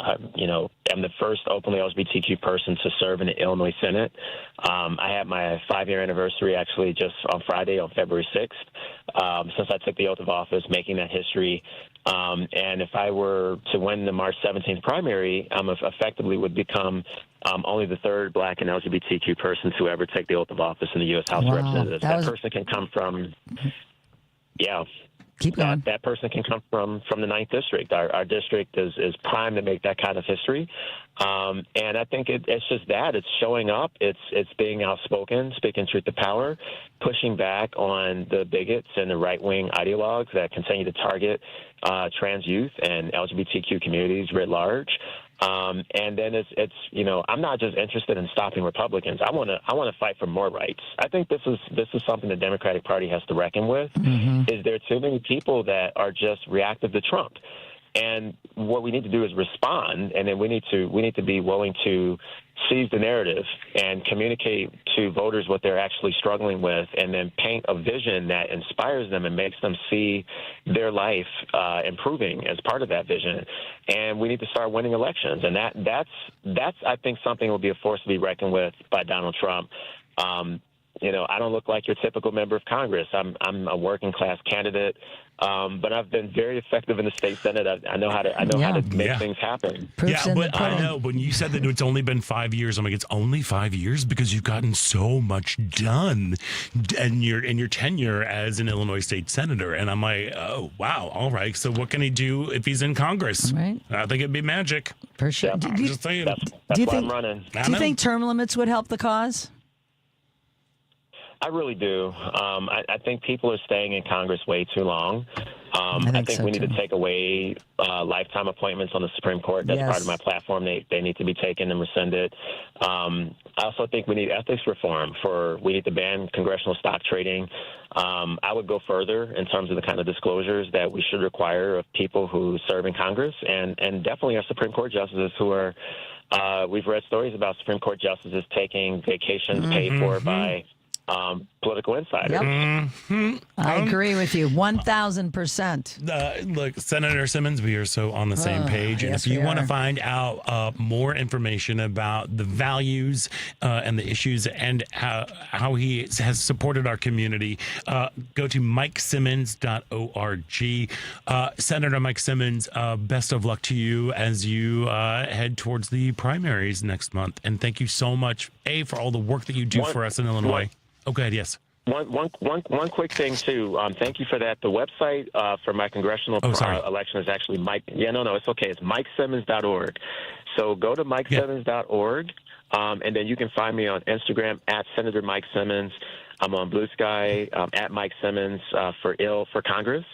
the first openly LGBTQ person to serve in the Illinois Senate. I had my 5-year anniversary actually just on Friday, on February 6th, since I took the oath of office, making that history. And if I were to win the March 17th primary, I effectively would become only the third black and LGBTQ person to ever take the oath of office in the U.S. House of Representatives. That person can come from, Keep going. That person can come from the 9th District. Our district is primed to make that kind of history. And I think it's just that. It's showing up. It's being outspoken, speaking truth to power, pushing back on the bigots and the right-wing ideologues that continue to target trans youth and LGBTQ communities writ large. And then it's I'm not just interested in stopping Republicans. I want to fight for more rights. I think this is something the Democratic Party has to reckon with. Is there too many people that are just reactive to Trump? And what we need to do is respond, and then we need to be willing to seize the narrative and communicate to voters what they're actually struggling with, and then paint a vision that inspires them and makes them see their life improving as part of that vision. And we need to start winning elections, and that's I think something will be a force to be reckoned with by Donald Trump. I don't look like your typical member of Congress. I'm a working class candidate, but I've been very effective in the state Senate. I know how to make things happen. But I know when you said that it's only been 5 years, I'm like, it's only 5 years because you've gotten so much done in your tenure as an Illinois state senator. And I'm like, oh wow, all right. So what can he do if he's in Congress? Right. I think it'd be magic. For sure. Yeah, I'm just saying. That's why I'm running. Do you think term limits would help the cause? I really do. I think people are staying in Congress way too long. I think we need to take away lifetime appointments on the Supreme Court. That's part of my platform. They need to be taken and rescinded. I also think we need ethics reform. We need to ban congressional stock trading. I would go further in terms of the kind of disclosures that we should require of people who serve in Congress, and definitely our Supreme Court justices who are. We've read stories about Supreme Court justices taking vacations paid for by political insiders. Yep. I agree with you 1,000%. Look, Senator Simmons, we are so on the same page. And yes, if you we want to are. find out more information about the values and the issues and how he has supported our community, go to MikeSimmons.org. Senator Mike Simmons, best of luck to you as you head towards the primaries next month. And thank you so much, for all the work that you do for us in Illinois. Oh, go ahead. Yes. One quick thing too. Thank you for that. The website for my congressional election is actually it's okay. It's MikeSimmons.org. So go to MikeSimmons.org, and then you can find me on Instagram at Senator Mike Simmons. I'm on Blue Sky at Mike Simmons for Congress.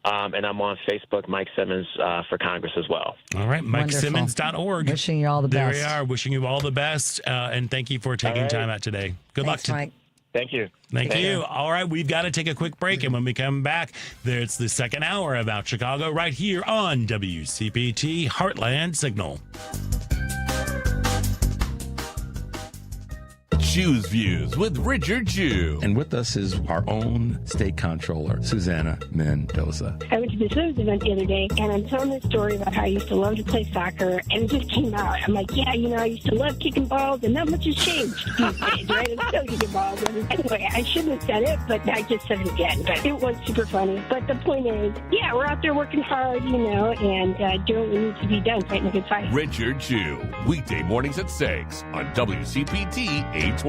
And I'm on Facebook, Mike Simmons for Congress as well. All right, MikeSimmons.org. Wishing you all the best. There we are, wishing you all the best, and thank you for taking time out today. Good luck. Mike. Thank you. Thank you. All right, we've got to take a quick break, and when we come back, it's the second hour of Out Chicago right here on WCPT Heartland Signal. Choose Views with Richard Chew. And with us is our own state comptroller, Susanna Mendoza. I went to the Simmons event the other day, and I'm telling this story about how I used to love to play soccer, and it just came out. I'm like, I used to love kicking balls, and not much has changed these days, right? I'm still kicking balls. Anyway, I shouldn't have said it, but I just said it again. But it was super funny. But the point is, we're out there working hard, and doing what needs to be done, fighting a good fight. Richard Chew, weekday mornings at 6 on WCPT 820.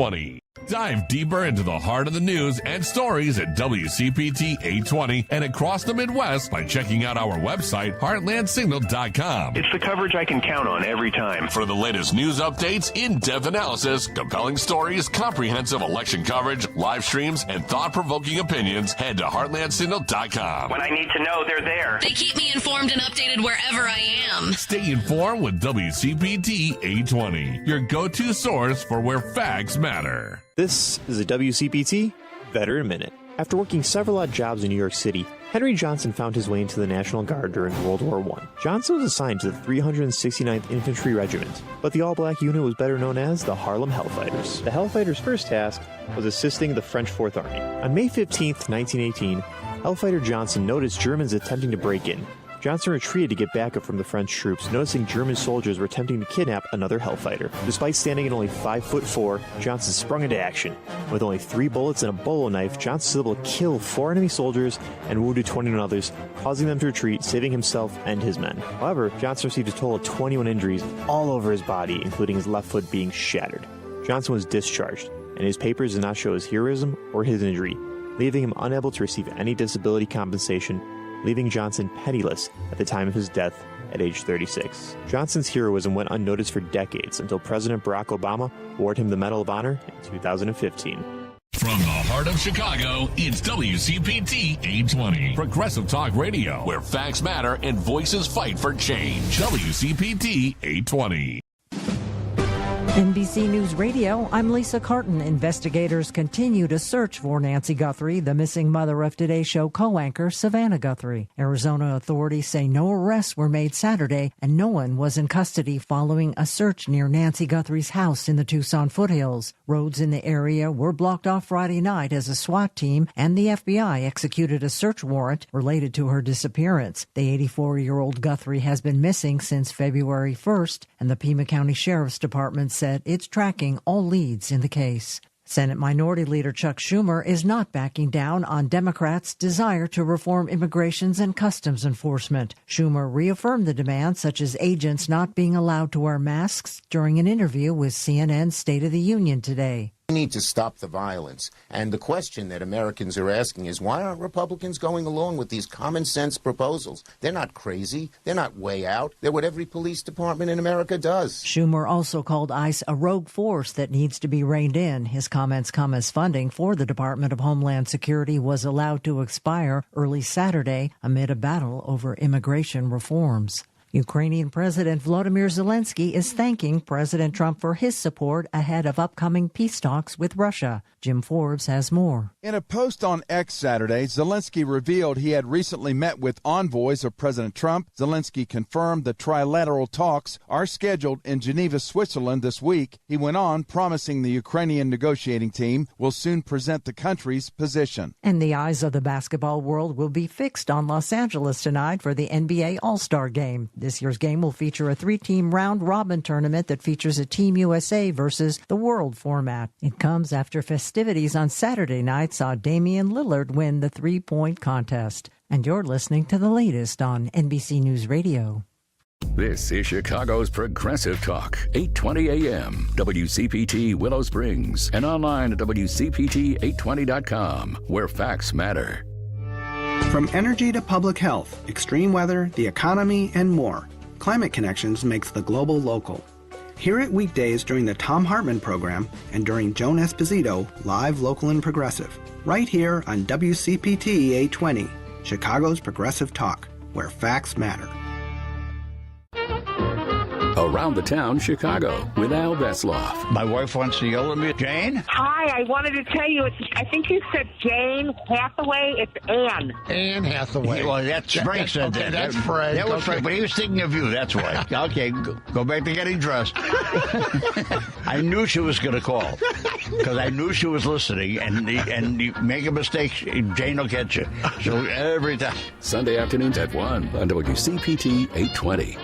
Dive deeper into the heart of the news and stories at WCPT 820 and across the Midwest by checking out our website, heartlandsignal.com. It's the coverage I can count on every time. For the latest news updates, in-depth analysis, compelling stories, comprehensive election coverage, live streams, and thought-provoking opinions, head to heartlandsignal.com. When I need to know, they're there. They keep me informed and updated wherever I am. Stay informed with WCPT 820, your go-to source for where facts matter. This is a WCPT Veteran Minute. After working several odd jobs in New York City, Henry Johnson found his way into the National Guard during World War I. Johnson was assigned to the 369th Infantry Regiment, but the all-black unit was better known as the Harlem Hellfighters. The Hellfighters' first task was assisting the French Fourth Army. On May 15, 1918, Hellfighter Johnson noticed Germans attempting to break in. Johnson retreated to get backup from the French troops, noticing German soldiers were attempting to kidnap another Hellfighter. Despite standing at only 5'4", Johnson sprung into action. With only 3 bullets and a bolo knife, Johnson was able to kill 4 enemy soldiers and wounded 21 others, causing them to retreat, saving himself and his men. However, Johnson received a total of 21 injuries all over his body, including his left foot being shattered. Johnson was discharged, and his papers did not show his heroism or his injury, leaving him unable to receive any disability compensation, leaving Johnson penniless at the time of his death at age 36. Johnson's heroism went unnoticed for decades until President Barack Obama awarded him the Medal of Honor in 2015. From the heart of Chicago, it's WCPT 820. Progressive Talk Radio, where facts matter and voices fight for change. WCPT 820. NBC News Radio, I'm Lisa Carton. Investigators continue to search for Nancy Guthrie, the missing mother of Today's Show co-anchor Savannah Guthrie. Arizona authorities say no arrests were made Saturday and no one was in custody following a search near Nancy Guthrie's house in the Tucson foothills. Roads in the area were blocked off Friday night as a SWAT team and the FBI executed a search warrant related to her disappearance. The 84-year-old Guthrie has been missing since February 1st, and the Pima County Sheriff's Department said it's tracking all leads in the case. Senate Minority Leader Chuck Schumer is not backing down on Democrats' desire to reform immigrations and customs enforcement. Schumer reaffirmed the demands, such as agents not being allowed to wear masks, during an interview with CNN's State of the Union today. We need to stop the violence. And the question that Americans are asking is, why aren't Republicans going along with these common sense proposals? They're not crazy. They're not way out. They're what every police department in America does. Schumer also called ICE a rogue force that needs to be reined in. His comments come as funding for the Department of Homeland Security was allowed to expire early Saturday amid a battle over immigration reforms. Ukrainian President Volodymyr Zelensky is thanking President Trump for his support ahead of upcoming peace talks with Russia. Jim Forbes has more. In a post on X Saturday, Zelensky revealed he had recently met with envoys of President Trump. Zelensky confirmed the trilateral talks are scheduled in Geneva, Switzerland this week. He went on, promising the Ukrainian negotiating team will soon present the country's position. And the eyes of the basketball world will be fixed on Los Angeles tonight for the NBA All-Star Game. This year's game will feature a three-team round-robin tournament that features a Team USA versus the World format. It comes after festivities on Saturday night saw Damian Lillard win the three-point contest. And you're listening to the latest on NBC News Radio. This is Chicago's Progressive Talk, 820 AM, WCPT Willow Springs, and online at WCPT820.com, where facts matter. From energy to public health, extreme weather, the economy, and more, Climate Connections makes the global local. Hear it weekdays during the Tom Hartman program and during Joan Esposito, live, local, and progressive, right here on WCPT 820, Chicago's Progressive Talk, where facts matter. Around the Town, Chicago, with Al Vesloff. My wife wants to yell at me. Jane? Hi, I wanted to tell you, I think you said Jane Hathaway. It's Anne. Anne Hathaway. Well, that's Frank said that. That's Frank. That was Frank, but he was thinking of you, that's why. Okay, go back to getting dressed. I knew she was going to call, because I knew she was listening, and you make a mistake, Jane will get you. So every time. Sunday afternoons at 1 on WCPT 820.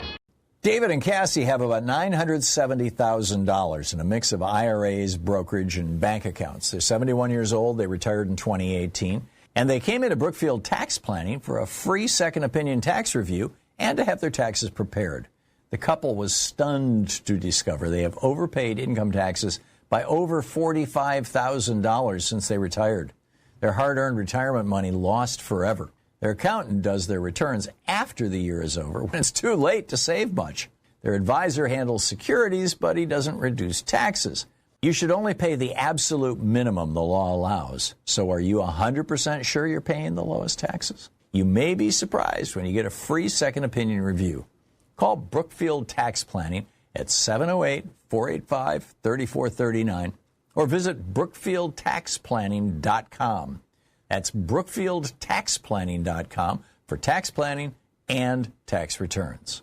David and Cassie have about $970,000 in a mix of IRAs, brokerage, and bank accounts. They're 71 years old. They retired in 2018. And they came into Brookfield Tax Planning for a free second opinion tax review and to have their taxes prepared. The couple was stunned to discover they have overpaid income taxes by over $45,000 since they retired. Their hard-earned retirement money lost forever. Their accountant does their returns after the year is over, when it's too late to save much. Their advisor handles securities, but he doesn't reduce taxes. You should only pay the absolute minimum the law allows. So are you 100% sure you're paying the lowest taxes? You may be surprised when you get a free second opinion review. Call Brookfield Tax Planning at 708-485-3439 or visit BrookfieldTaxPlanning.com. That's BrookfieldTaxPlanning.com for tax planning and tax returns.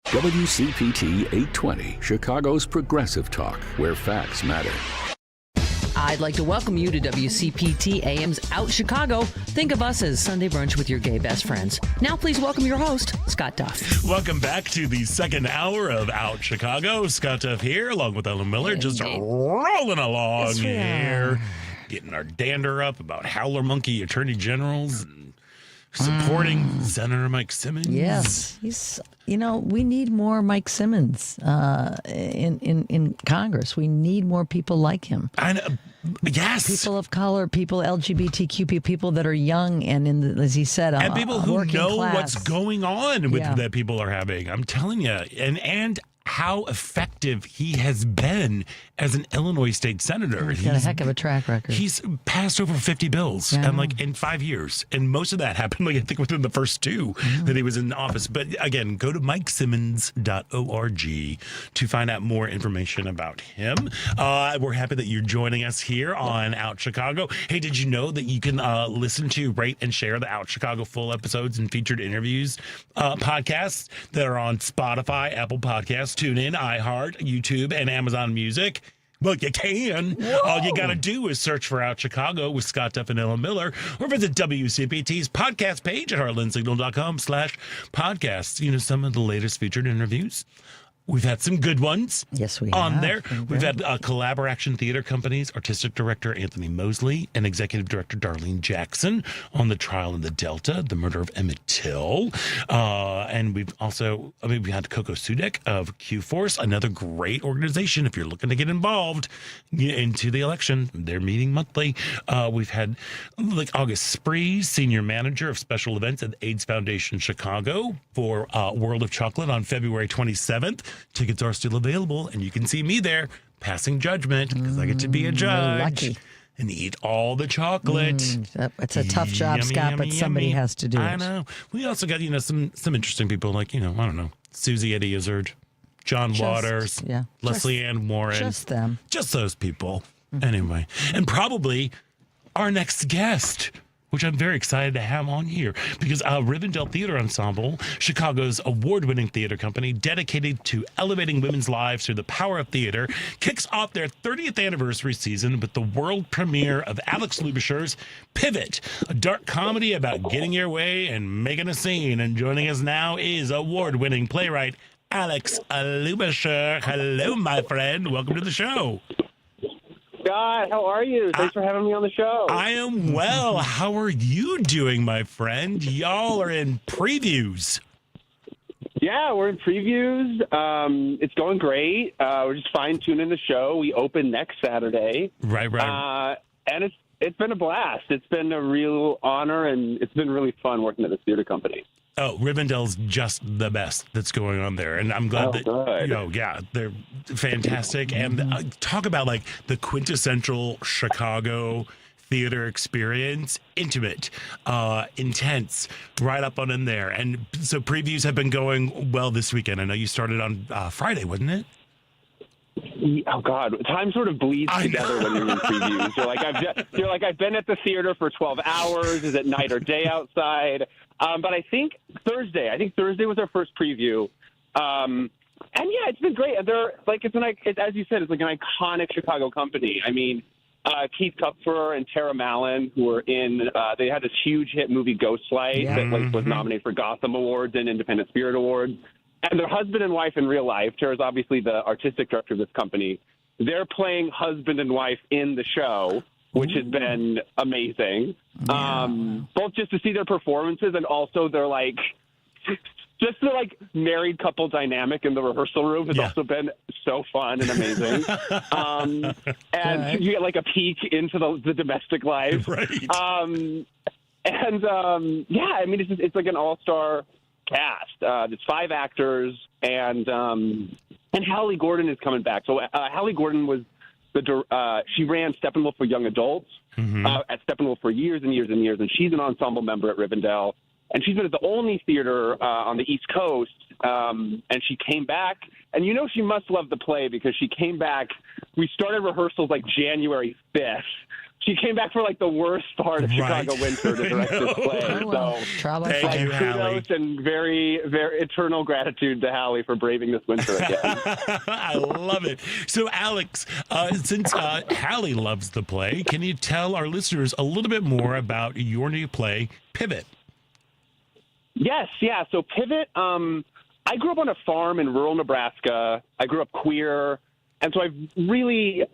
WCPT 820, Chicago's Progressive Talk, where facts matter. I'd like to welcome you to WCPT AM's Out Chicago. Think of us as Sunday brunch with your gay best friends. Now please welcome your host, Scott Duff. Welcome back to the second hour of Out Chicago. Scott Duff here, along with Ellen Miller, just rolling along here. Getting our dander up about howler monkey attorney generals and supporting Senator Mike Simmons. Yes, we need more Mike Simmons in Congress. We need more people like him. Yes, people of color, people LGBTQ people that are young and as he said, and people who know class. what's going on with that people are having. I'm telling you, and how effective he has been as an Illinois state senator. He's got a heck of a track record. He's passed over 50 bills and in 5 years. And most of that happened, I think, within the first two that he was in office. But again, go to mikesimmons.org to find out more information about him. We're happy that you're joining us here on Out Chicago. Hey, did you know that you can listen to, rate, and share the Out Chicago full episodes and featured interviews podcasts that are on Spotify, Apple Podcasts, TuneIn, iHeart, YouTube, and Amazon Music? Well, you can. Whoa. All you got to do is search for Out Chicago with Scott Duff and Ellen Miller, or visit WCPT's podcast page at heartlandsignal.com/podcasts. Some of the latest featured interviews We've had some good ones. Yes, we on have. there. We've had Collaboration Theater Company's artistic director Anthony Mosley and executive director Darlene Jackson on the trial in the Delta, the murder of Emmett Till. And we've also, we had Coco Sudek of Q Force, another great organization if you're looking to get involved into the election. They're meeting monthly. We've had August Spree, senior manager of special events at the AIDS Foundation Chicago for World of Chocolate on February 27th. Tickets are still available, and you can see me there passing judgment because I get to be a judge and eat all the chocolate. It's a tough job, Scott, but somebody has to do it. I know. We also got some interesting people like I don't know, Susie Eddie Izzard, John Waters, Leslie Ann Warren, just them, just those people. Anyway, and probably our next guest, which I'm very excited to have on here, because Rivendell Theatre Ensemble, Chicago's award-winning theater company dedicated to elevating women's lives through the power of theater, kicks off their 30th anniversary season with the world premiere of Alex Lubischer's Pivot, a dark comedy about getting your way and making a scene. And joining us now is award-winning playwright Alex Lubischer. Hello, my friend. Welcome to the show. Scott, how are you? Thanks for having me on the show. I am well. How are you doing, my friend? Y'all are in previews. Yeah, we're in previews. It's going great. We're just fine-tuning the show. We open next Saturday. Right. And it's been a blast. It's been a real honor, and it's been really fun working at this theater company. Oh, Rivendell's just the best that's going on there. And I'm glad they're fantastic. And talk about the quintessential Chicago theater experience, intimate, intense, right up on in there. And so previews have been going well this weekend. I know you started on Friday, wasn't it? Oh God, time sort of bleeds together when you're in previews. You're like, I've been at the theater for 12 hours. Is it night or day outside? But I think Thursday was our first preview. And yeah, it's been great. They're as you said, it's like an iconic Chicago company. I mean, Keith Kupfer and Tara Mallon, who were in, they had this huge hit movie Ghostlight that was nominated for Gotham Awards and Independent Spirit Awards. And their husband and wife in real life, Tara's obviously the artistic director of this company. They're playing husband and wife in the show, which has been amazing. Yeah. Both just to see their performances and also their just the married couple dynamic in the rehearsal room has also been so fun and amazing. And you get a peek into the domestic life. Right. I mean, it's like an all-star cast. There's 5 actors, and Hallie Gordon is coming back. So Hallie Gordon was she ran Steppenwolf for young adults at Steppenwolf for years and years and years, and she's an ensemble member at Rivendell. And she's been at the only theater on the East Coast, and she came back. And she must love the play because she came back. We started rehearsals January 5th. She came back for the worst part of Chicago winter to direct this play. Thank you, Hallie. Kudos and very, very eternal gratitude to Hallie for braving this winter again. I love it. So, Alex, since Hallie loves the play, can you tell our listeners a little bit more about your new play, Pivot? Yes, yeah. So Pivot, I grew up on a farm in rural Nebraska. I grew up queer. And so I've really...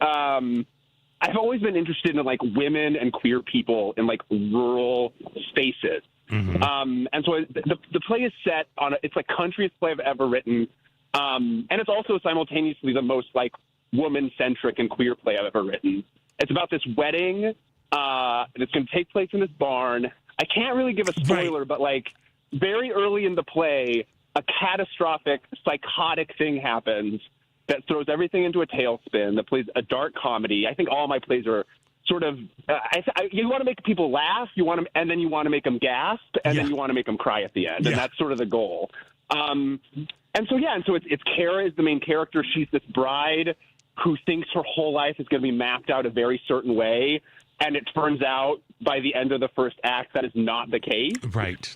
I've always been interested in women and queer people in rural spaces. And so the play is set on it's countryest play I've ever written. And it's also simultaneously the most woman-centric and queer play I've ever written. It's about this wedding, and it's going to take place in this barn. I can't really give a spoiler, but very early in the play, a catastrophic, psychotic thing happens that throws everything into a tailspin, that plays a dark comedy. I think all my plays are sort of you want to make people laugh, and then you want to make them gasp, and then you want to make them cry at the end, and that's sort of the goal. And so it's Kara is the main character. She's this bride who thinks her whole life is going to be mapped out a very certain way, and it turns out by the end of the first act that is not the case. Right.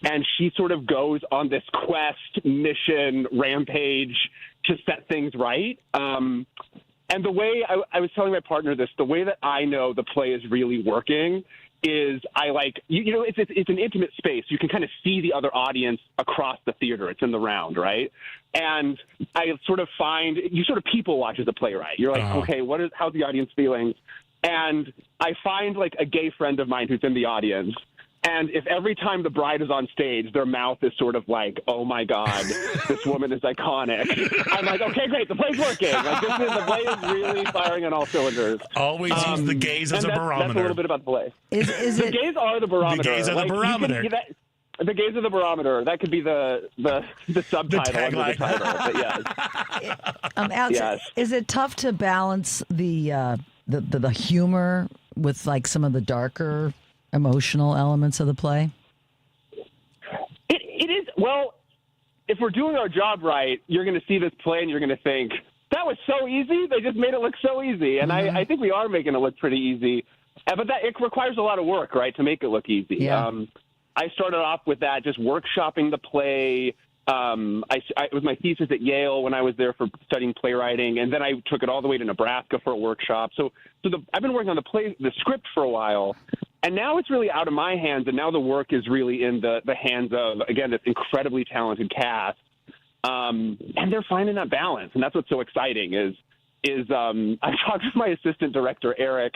And she sort of goes on this quest, mission, rampage to set things right. And the way I was telling my partner this, the way that I know the play is really working is I like, it's an intimate space. You can kind of see the other audience across the theater. It's in the round, right? And I sort of find, you sort of people watch as a playwright. You're like, okay, how's the audience feeling? And I find like a gay friend of mine who's in the audience. And if every time the bride is on stage, their mouth is sort of like, oh my God, this woman is iconic. I'm like, okay, great, the play's working. Like the play is really firing on all cylinders. Always use the gays as a barometer. That's a little bit about the play. The gays are the barometer. The gays are the barometer. The gays are the barometer. That could be the subtitle under the title. But yes. Alex, yes. Is it tough to balance the humor with like some of the darker emotional elements of the play? It is. Well, if we're doing our job right, you're going to see this play and you're going to think, that was so easy. They just made it look so easy. And I think we are making it look pretty ezy. But it requires a lot of work, right, to make it look easy. Yeah. I started off with that, just workshopping the play. It was my thesis at Yale when I was there for studying playwriting, and then I took it all the way to Nebraska for a workshop. So I've been working on the script for a while, and now it's really out of my hands, and now the work is really in the hands of, again, this incredibly talented cast, and they're finding that balance, and that's what's so exciting is I talked with my assistant director, Eric,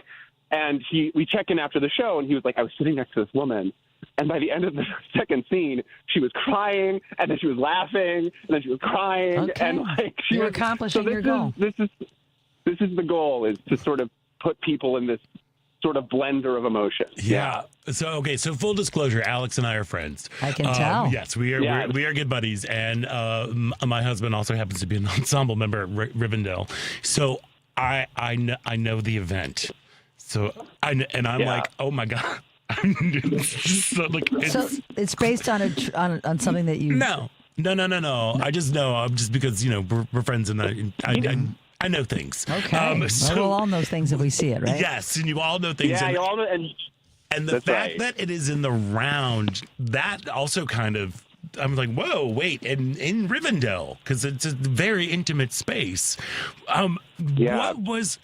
and we check in after the show, and he was like, I was sitting next to this woman, and by the end of the second scene, she was crying, and then she was laughing, and then she was crying, and like you're accomplishing your goal. This is the goal, is to sort of put people in this sort of blender of emotions. Yeah. So full disclosure, Alex and I are friends. I can tell. Yes, we are good buddies, and my husband also happens to be an ensemble member at Rivendell. So I know the event. So I'm like, oh my God. So it's based on something that you. No. I just know. Just because we're friends, and I know things. Okay. We'll all know things if we see it, right? Yes, and you all know things. Yeah, you all know, and the fact that it is in the round, that also kind of. I'm like, whoa, wait, and in Rivendell, because it's a very intimate space. What was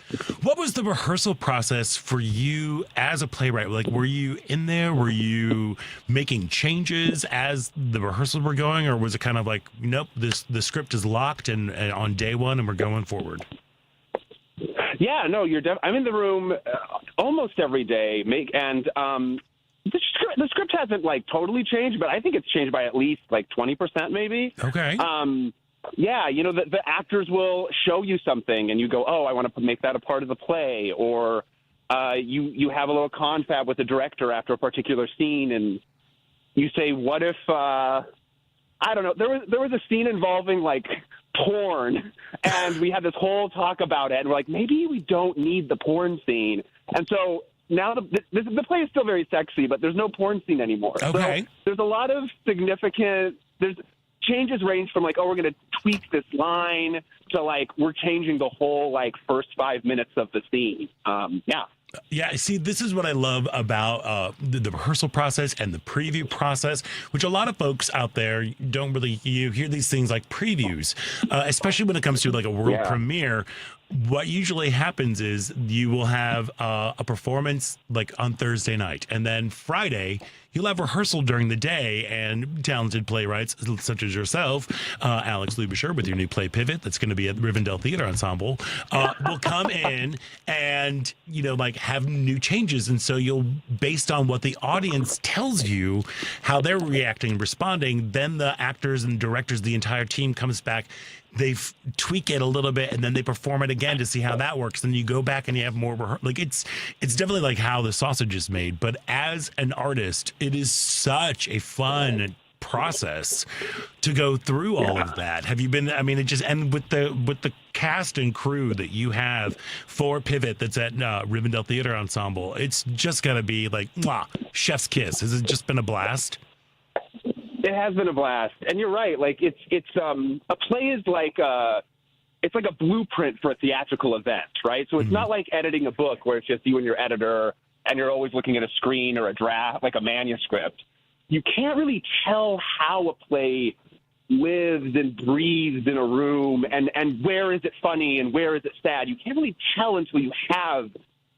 the rehearsal process for you as a playwright? Like, were you in there? Were you making changes as the rehearsals were going, or was it kind of like, nope, the script is locked and on day one, and we're going forward? Yeah, no, I'm in the room almost every day, the script hasn't like totally changed, but I think it's changed by at least like 20% maybe. Okay. Yeah, the actors will show you something and you go, oh, I want to make that a part of the play. Or you have a little confab with the director after a particular scene and you say, what if, I don't know, there was a scene involving like porn and we had this whole talk about it and we're like, maybe we don't need the porn scene. And so now the play is still very sexy, but there's no porn scene anymore. Okay. So there's a lot of changes range from like, oh, we're going to tweak this line to like, we're changing the whole like first 5 minutes of the scene. Yeah. Yeah, see, this is what I love about the rehearsal process and the preview process, which a lot of folks out there don't really, you hear these things like previews, especially when it comes to like a world premiere. What usually happens is you will have a performance like on Thursday night, and then Friday you'll have rehearsal during the day, and talented playwrights such as yourself, Alex Lubischer, with your new play Pivot that's going to be at Rivendell Theatre Ensemble, will come in and like have new changes, and so you'll, based on what the audience tells you, how they're reacting and responding, then the actors and directors, the entire team comes back. They tweak it a little bit and then they perform it again to see how that works. Then you go back and you have more like it's definitely like how the sausage is made. But as an artist, it is such a fun process to go through all of that. Have you been? I mean, and with the cast and crew that you have for Pivot that's at Rivendell Theatre Ensemble, it's just gonna be like chef's kiss. Has it just been a blast? It has been a blast, and you're right. Like it's a play is like it's like a blueprint for a theatrical event, right? So it's not like editing a book where it's just you and your editor, and you're always looking at a screen or a draft, like a manuscript. You can't really tell how a play lives and breathes in a room, and where is it funny and where is it sad. You can't really tell until you have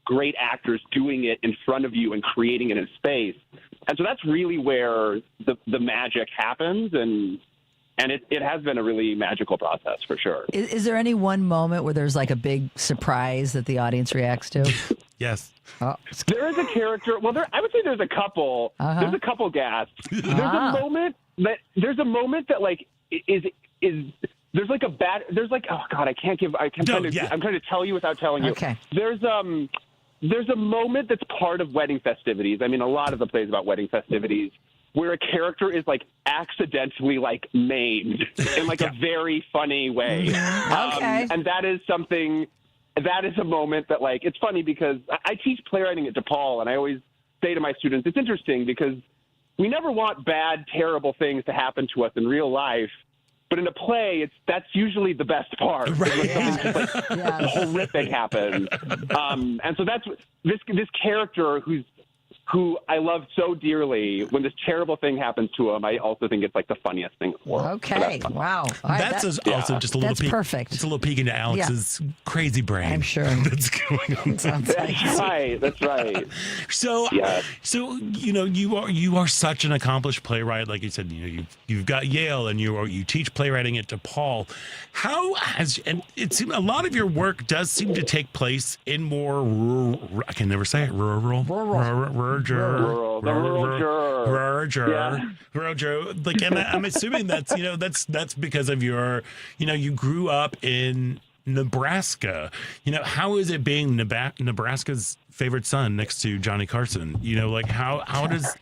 great actors doing it in front of you and creating it in space. And so that's really where the magic happens, and it has been a really magical process for sure. Is there any one moment where there's like a big surprise that the audience reacts to? Yes. Oh. There is a character. Well, I would say there's a couple. There's a couple gasps. There's a moment that like is there's like a bad. There's like, oh God, I'm trying to tell you without telling you. Okay. There's a moment that's part of wedding festivities. I mean, a lot of the plays about wedding festivities, where a character is like accidentally like maimed in like a very funny way. Okay. And that is a moment that like, it's funny because I teach playwriting at DePaul, and I always say to my students, it's interesting because we never want bad, terrible things to happen to us in real life. But in a play, that's usually the best part. Right. When something just like horrific happens. And so that's this character who I love so dearly. When this terrible thing happens to him, I also think it's like the funniest thing in the world. Okay, wow. That's also just a little peek. Perfect. It's a little peek into Alex's crazy brain. I'm sure. That's going on. That's right. So, you are such an accomplished playwright. Like you said, you've got Yale, and you teach playwriting at DePaul. And it seems a lot of your work does seem to take place in more rural. I can never say it. Rural. Like, and I'm assuming that's because of your, you grew up in Nebraska. How is it being Nebraska's favorite son next to Johnny Carson? Like how does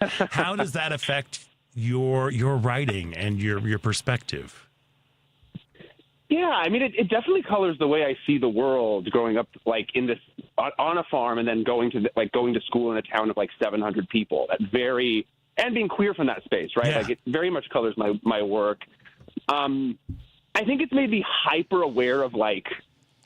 that affect your writing and your perspective? Yeah, I mean, it definitely colors the way I see the world growing up, like on a farm, and then going to school in a town of like 700 people. And being queer from that space, right? Yeah. Like it very much colors my work. I think it's made me hyper aware of like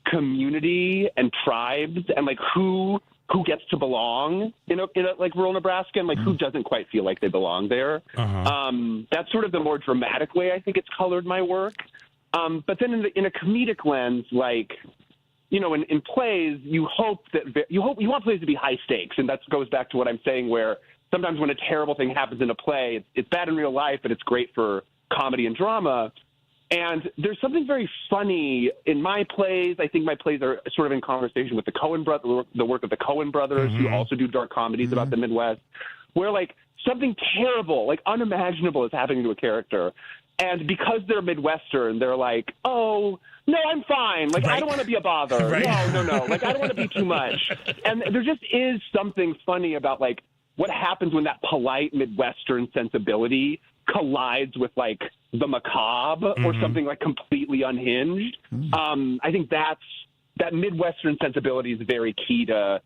community and tribes and like who gets to belong in a like rural Nebraska, and like who doesn't quite feel like they belong there. That's sort of the more dramatic way I think it's colored my work. But then in a comedic lens, like, in plays, you want plays to be high stakes. And that goes back to what I'm saying, where sometimes when a terrible thing happens in a play, it's bad in real life, but it's great for comedy and drama. And there's something very funny in my plays. I think my plays are sort of in conversation with the work of the Coen brothers, who also do dark comedies about the Midwest, where like something terrible, like unimaginable is happening to a character. And because they're Midwestern, they're like, oh, no, I'm fine. Like, I don't want to be a bother. Right. No. Like, I don't want to be too much. And there just is something funny about, like, what happens when that polite Midwestern sensibility collides with, like, the macabre or something, like, completely unhinged. I think that Midwestern sensibility is very key to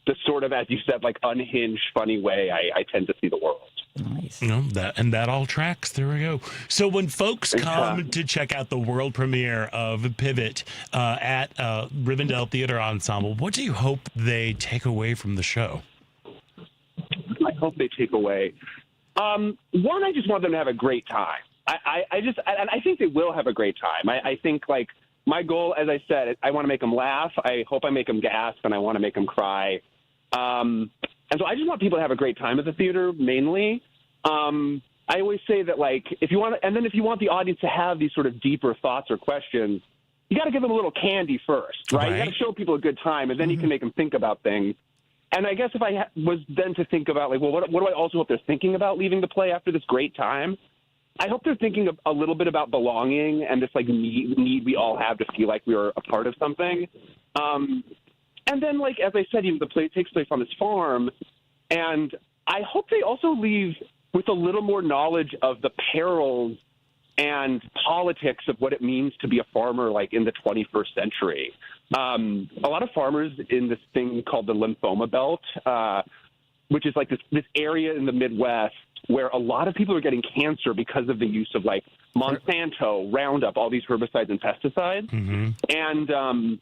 the sort of, as you said, like, unhinged, funny way I tend to see the world. Nice. That all tracks. There we go. So when folks come to check out the world premiere of Pivot at Rivendell Theatre Ensemble, what do you hope they take away from the show? I hope they take away. One, I just want them to have a great time. I think they will have a great time. I think, like, my goal, as I said, I want to make them laugh. I hope I make them gasp, and I want to make them cry. And so I just want people to have a great time at the theater, mainly. I always say that, like, if you want the audience to have these sort of deeper thoughts or questions, you got to give them a little candy first, right? You got to show people a good time, and then you can make them think about things. And I guess if I was then to think about, like, well, what do I also hope they're thinking about leaving the play after this great time? I hope they're thinking a little bit about belonging and this, like, need we all have to feel like we are a part of something. And then, like, as I said, the play takes place on this farm, and I hope they also leave with a little more knowledge of the perils and politics of what it means to be a farmer, like, in the 21st century. A lot of farmers in this thing called the lymphoma belt, which is like this area in the Midwest where a lot of people are getting cancer because of the use of, like, Monsanto, Roundup, all these herbicides and pesticides. And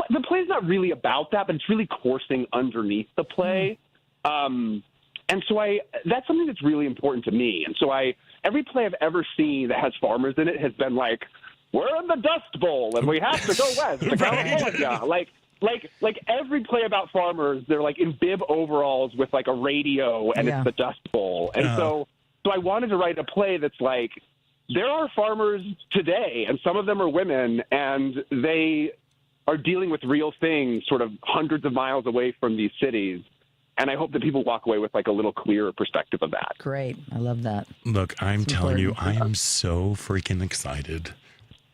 the play is not really about that, but it's really coursing underneath the play. And so that's something that's really important to me. And so every play I've ever seen that has farmers in it has been like, we're in the Dust Bowl and we have to go west to California. Like, like every play about farmers, they're like in bib overalls with like a radio and it's the Dust Bowl. And so I wanted to write a play that's like, there are farmers today, and some of them are women, and they are dealing with real things sort of hundreds of miles away from these cities. And I hope that people walk away with like a little clearer perspective of that. Great. I love that. Look, I'm telling you, I am so freaking excited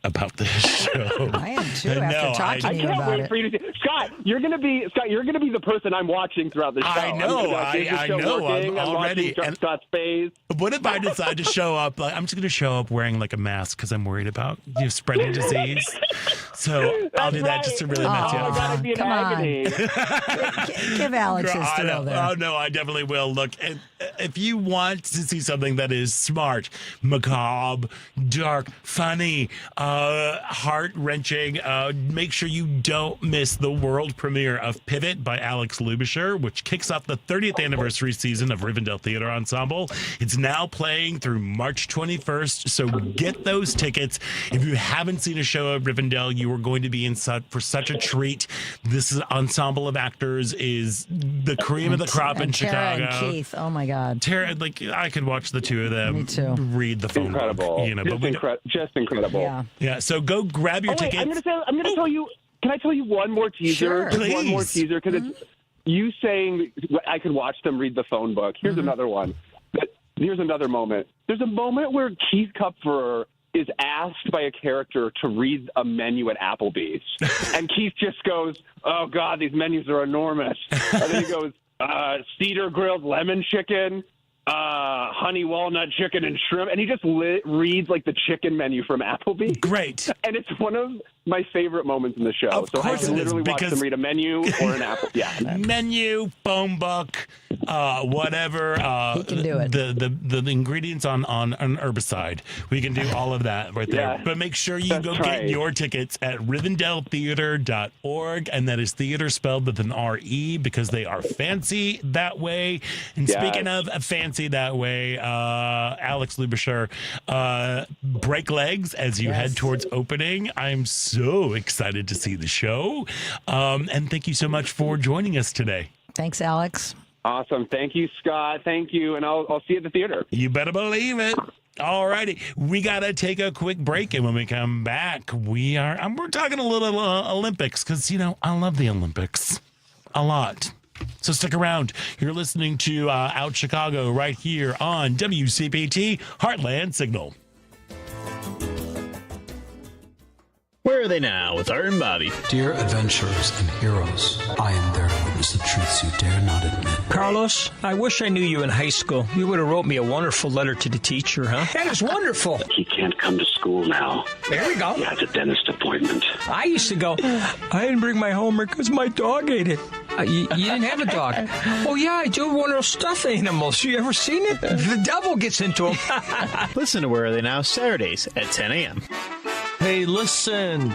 about this show. I am too. After talking to you about it, I can't wait for you to see. Scott, you're gonna be the person I'm watching throughout the show. I know. I know. I'm already. And Scott's face. What if I decide to show up? Like, I'm just gonna show up wearing like a mask because I'm worried about spreading disease. So I'll do that just to really mess you up. Come on. Give Alex his thrill there. Oh no, I definitely will. Look, if you want to see something that is smart, macabre, dark, funny, heart-wrenching, make sure you don't miss the world premiere of Pivot by Alex Lubischer, which kicks off the 30th anniversary season of Rivendell Theatre Ensemble. It's now playing through March 21st, so get those tickets. If you haven't seen a show at Rivendell, you are going to be in for such a treat. This ensemble of actors is the cream of the crop in Tara Chicago. And Keith, oh my God. Tara, like, I could watch the two of them read the phone book. Just incredible. Yeah, so go grab your tickets. I'm gonna tell you. Can I tell you one more teaser? Sure, please. One more teaser, because it's you saying I could watch them read the phone book. Here's another one. Here's another moment. There's a moment where Keith Kupferer is asked by a character to read a menu at Applebee's, and Keith just goes, "Oh God, these menus are enormous." And then he goes, "Cedar grilled lemon chicken, honey walnut chicken and shrimp," and he just reads like the chicken menu from Applebee's. Great, and it's one of my favorite moments in the show. So I can literally watch them read a menu or an apple. Yeah, menu, phone book, whatever. He can do it. The ingredients on an herbicide. We can do all of that right there. Yeah, but make sure you go get your tickets at rivendelltheater.org, and that is theater spelled with an R-E because they are fancy that way. And speaking of fancy that way, Alex Lubischer, break legs as you head towards opening. I'm so excited to see the show. And thank you so much for joining us today. Thanks, Alex. Awesome. Thank you, Scott. Thank you. And I'll see you at the theater. You better believe it. All righty. We got to take a quick break. And when we come back, we're talking a little Olympics because, I love the Olympics a lot. So stick around. You're listening to Out Chicago right here on WCPT Heartland Signal. Where are they now with Art and Bobby? Dear adventurers and heroes, I am there to witness the truths you dare not admit. Carlos, I wish I knew you in high school. You would have wrote me a wonderful letter to the teacher, huh? That is wonderful. He can't come to school now. There we go. He has a dentist appointment. I used to go, I didn't bring my homework because my dog ate it. You didn't have a dog? Oh, yeah, I do have one of those stuffed animals. You ever seen it? The devil gets into them. Listen to Where Are They Now Saturdays at 10 a.m. Hey, listen.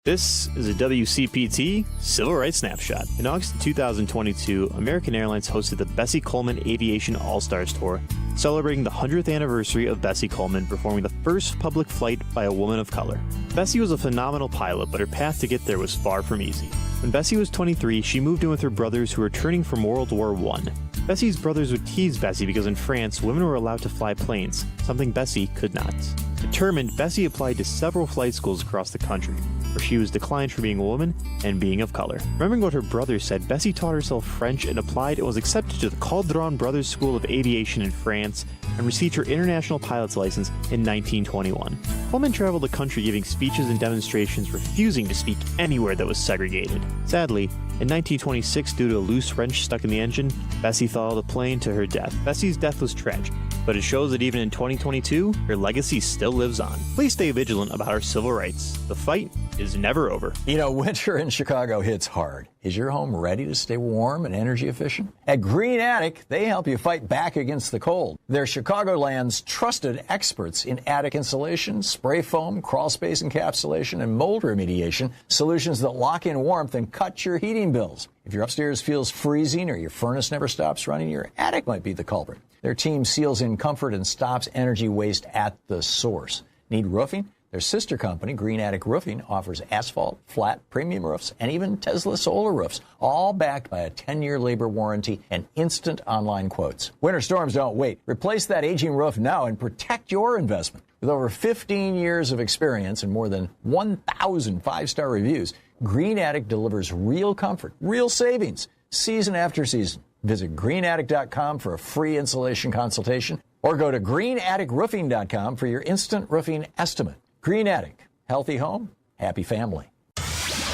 This is a WCPT Civil Rights Snapshot. In August of 2022, American Airlines hosted the Bessie Coleman Aviation All-Stars Tour, celebrating the 100th anniversary of Bessie Coleman performing the first public flight by a woman of color. Bessie was a phenomenal pilot, but her path to get there was far from easy. When Bessie was 23, she moved in with her brothers who were returning from World War I. Bessie's brothers would tease Bessie because in France, women were allowed to fly planes, something Bessie could not. Determined, Bessie applied to several flight schools across the country, where she was declined for being a woman and being of color. Remembering what her brothers said, Bessie taught herself French and applied and was accepted to the Caudron Brothers School of Aviation in France and received her international pilot's license in 1921. Coleman traveled the country giving speeches and demonstrations, refusing to speak anywhere that was segregated. Sadly, in 1926, due to a loose wrench stuck in the engine, Bessie followed the plane to her death. Bessie's death was tragic, but it shows that even in 2022, her legacy still lives on. Please stay vigilant about our civil rights. The fight is never over. Winter in Chicago hits hard. Is your home ready to stay warm and energy efficient? At Green Attic, they help you fight back against the cold. They're Chicagoland's trusted experts in attic insulation, spray foam, crawl space encapsulation, and mold remediation, solutions that lock in warmth and cut your heating bills. If your upstairs feels freezing or your furnace never stops running, your attic might be the culprit. Their team seals in comfort and stops energy waste at the source. Need roofing? Their sister company, Green Attic Roofing, offers asphalt, flat, premium roofs, and even Tesla solar roofs, all backed by a 10-year labor warranty and instant online quotes. Winter storms don't wait. Replace that aging roof now and protect your investment. With over 15 years of experience and more than 1,000 five-star reviews, Green Attic delivers real comfort, real savings, season after season. Visit greenattic.com for a free insulation consultation or go to greenatticroofing.com for your instant roofing estimate. Green Attic, healthy home, happy family.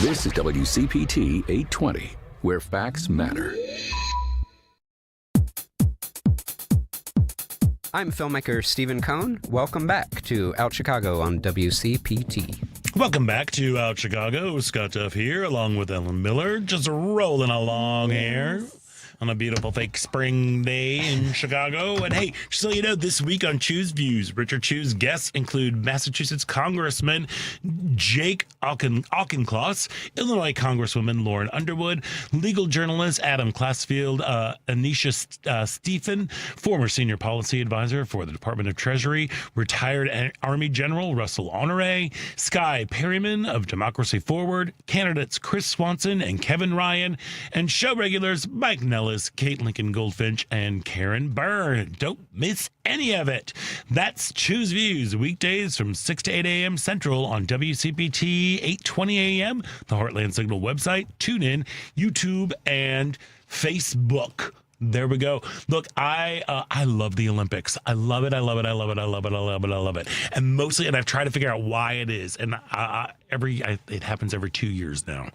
This is WCPT 820, where facts matter. I'm filmmaker Stephen Cohn. Welcome back to Out Chicago on WCPT. Welcome back to Out Chicago. Scott Duff here, along with Ellen Miller, just rolling along here on a beautiful fake spring day in Chicago. And hey, just so you know, this week on Choose Views, Richard Choose guests include Massachusetts Congressman Jake Auchincloss, Illinois Congresswoman Lauren Underwood, legal journalist Adam Classfield, Anisha Stephen, former senior policy advisor for the Department of Treasury, retired Army General Russell Honore, Sky Perryman of Democracy Forward, candidates Chris Swanson and Kevin Ryan, and show regulars Mike Nellis, Kate Lincoln Goldfinch, and Karen Byrne. Don't miss any of it. That's Choose Views, weekdays from 6 to 8 a.m. Central on WCPT 820 a.m., the Heartland Signal website, TuneIn, YouTube, and Facebook. There we go. Look, I love the Olympics. I love it. I love it. I love it. I love it. I love it. I love it. And mostly, and I've tried to figure out why it is. And it happens every 2 years now.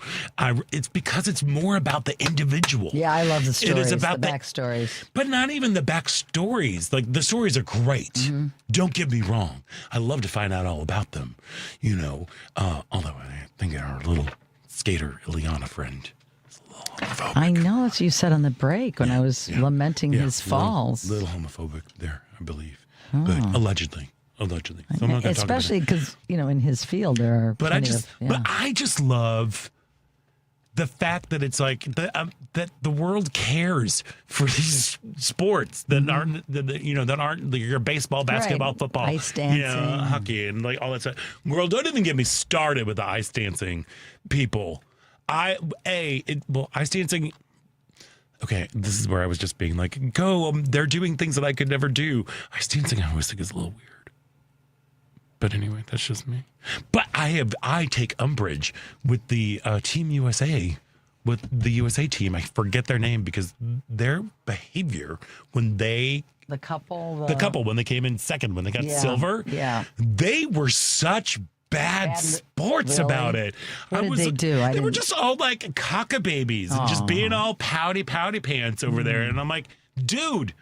It's because it's more about the individual. Yeah, I love the stories. It is about the backstories. But not even the backstories. Like, the stories are great. Mm-hmm. Don't get me wrong. I love to find out all about them. You know, although I think our little skater Ileana friend, I know, as you said on the break when I was lamenting his falls. Little homophobic there, I believe. But allegedly. Especially because, in his field there are But I just love the fact that it's like that the world cares for these sports that aren't your baseball, basketball, football, ice dancing, hockey, and like all that stuff. Girl, don't even get me started with the ice dancing people. Ice dancing. Okay, this is where I was just being like, they're doing things that I could never do. Ice dancing, I always think is a little weird. But anyway, that's just me. But I take umbrage with the Team USA, with the USA team. I forget their name because their behavior when they the couple when they came in second, when they got silver, they were such bad sports about it. What did they do? They were just all like cockababies and just being all pouty pants over there. And I'm like, dude,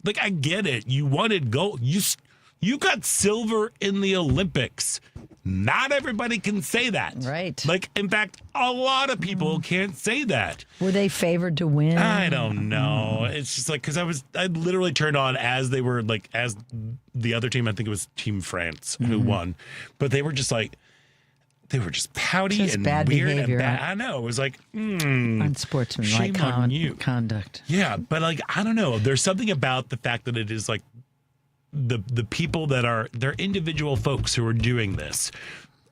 like, I get it. You wanted gold. You got silver in the Olympics. Not everybody can say that. Right. Like, in fact, a lot of people can't say that. Were they favored to win? I don't know. It's just like, because I literally turned on as they were like, as the other team, I think it was Team France who won. But they were just like, they were just pouty and bad weird behavior. and bad. I know. It was like, unsportsmanlike conduct. Yeah, but like, I don't know. There's something about the fact that it is like, the people they're individual folks who are doing this.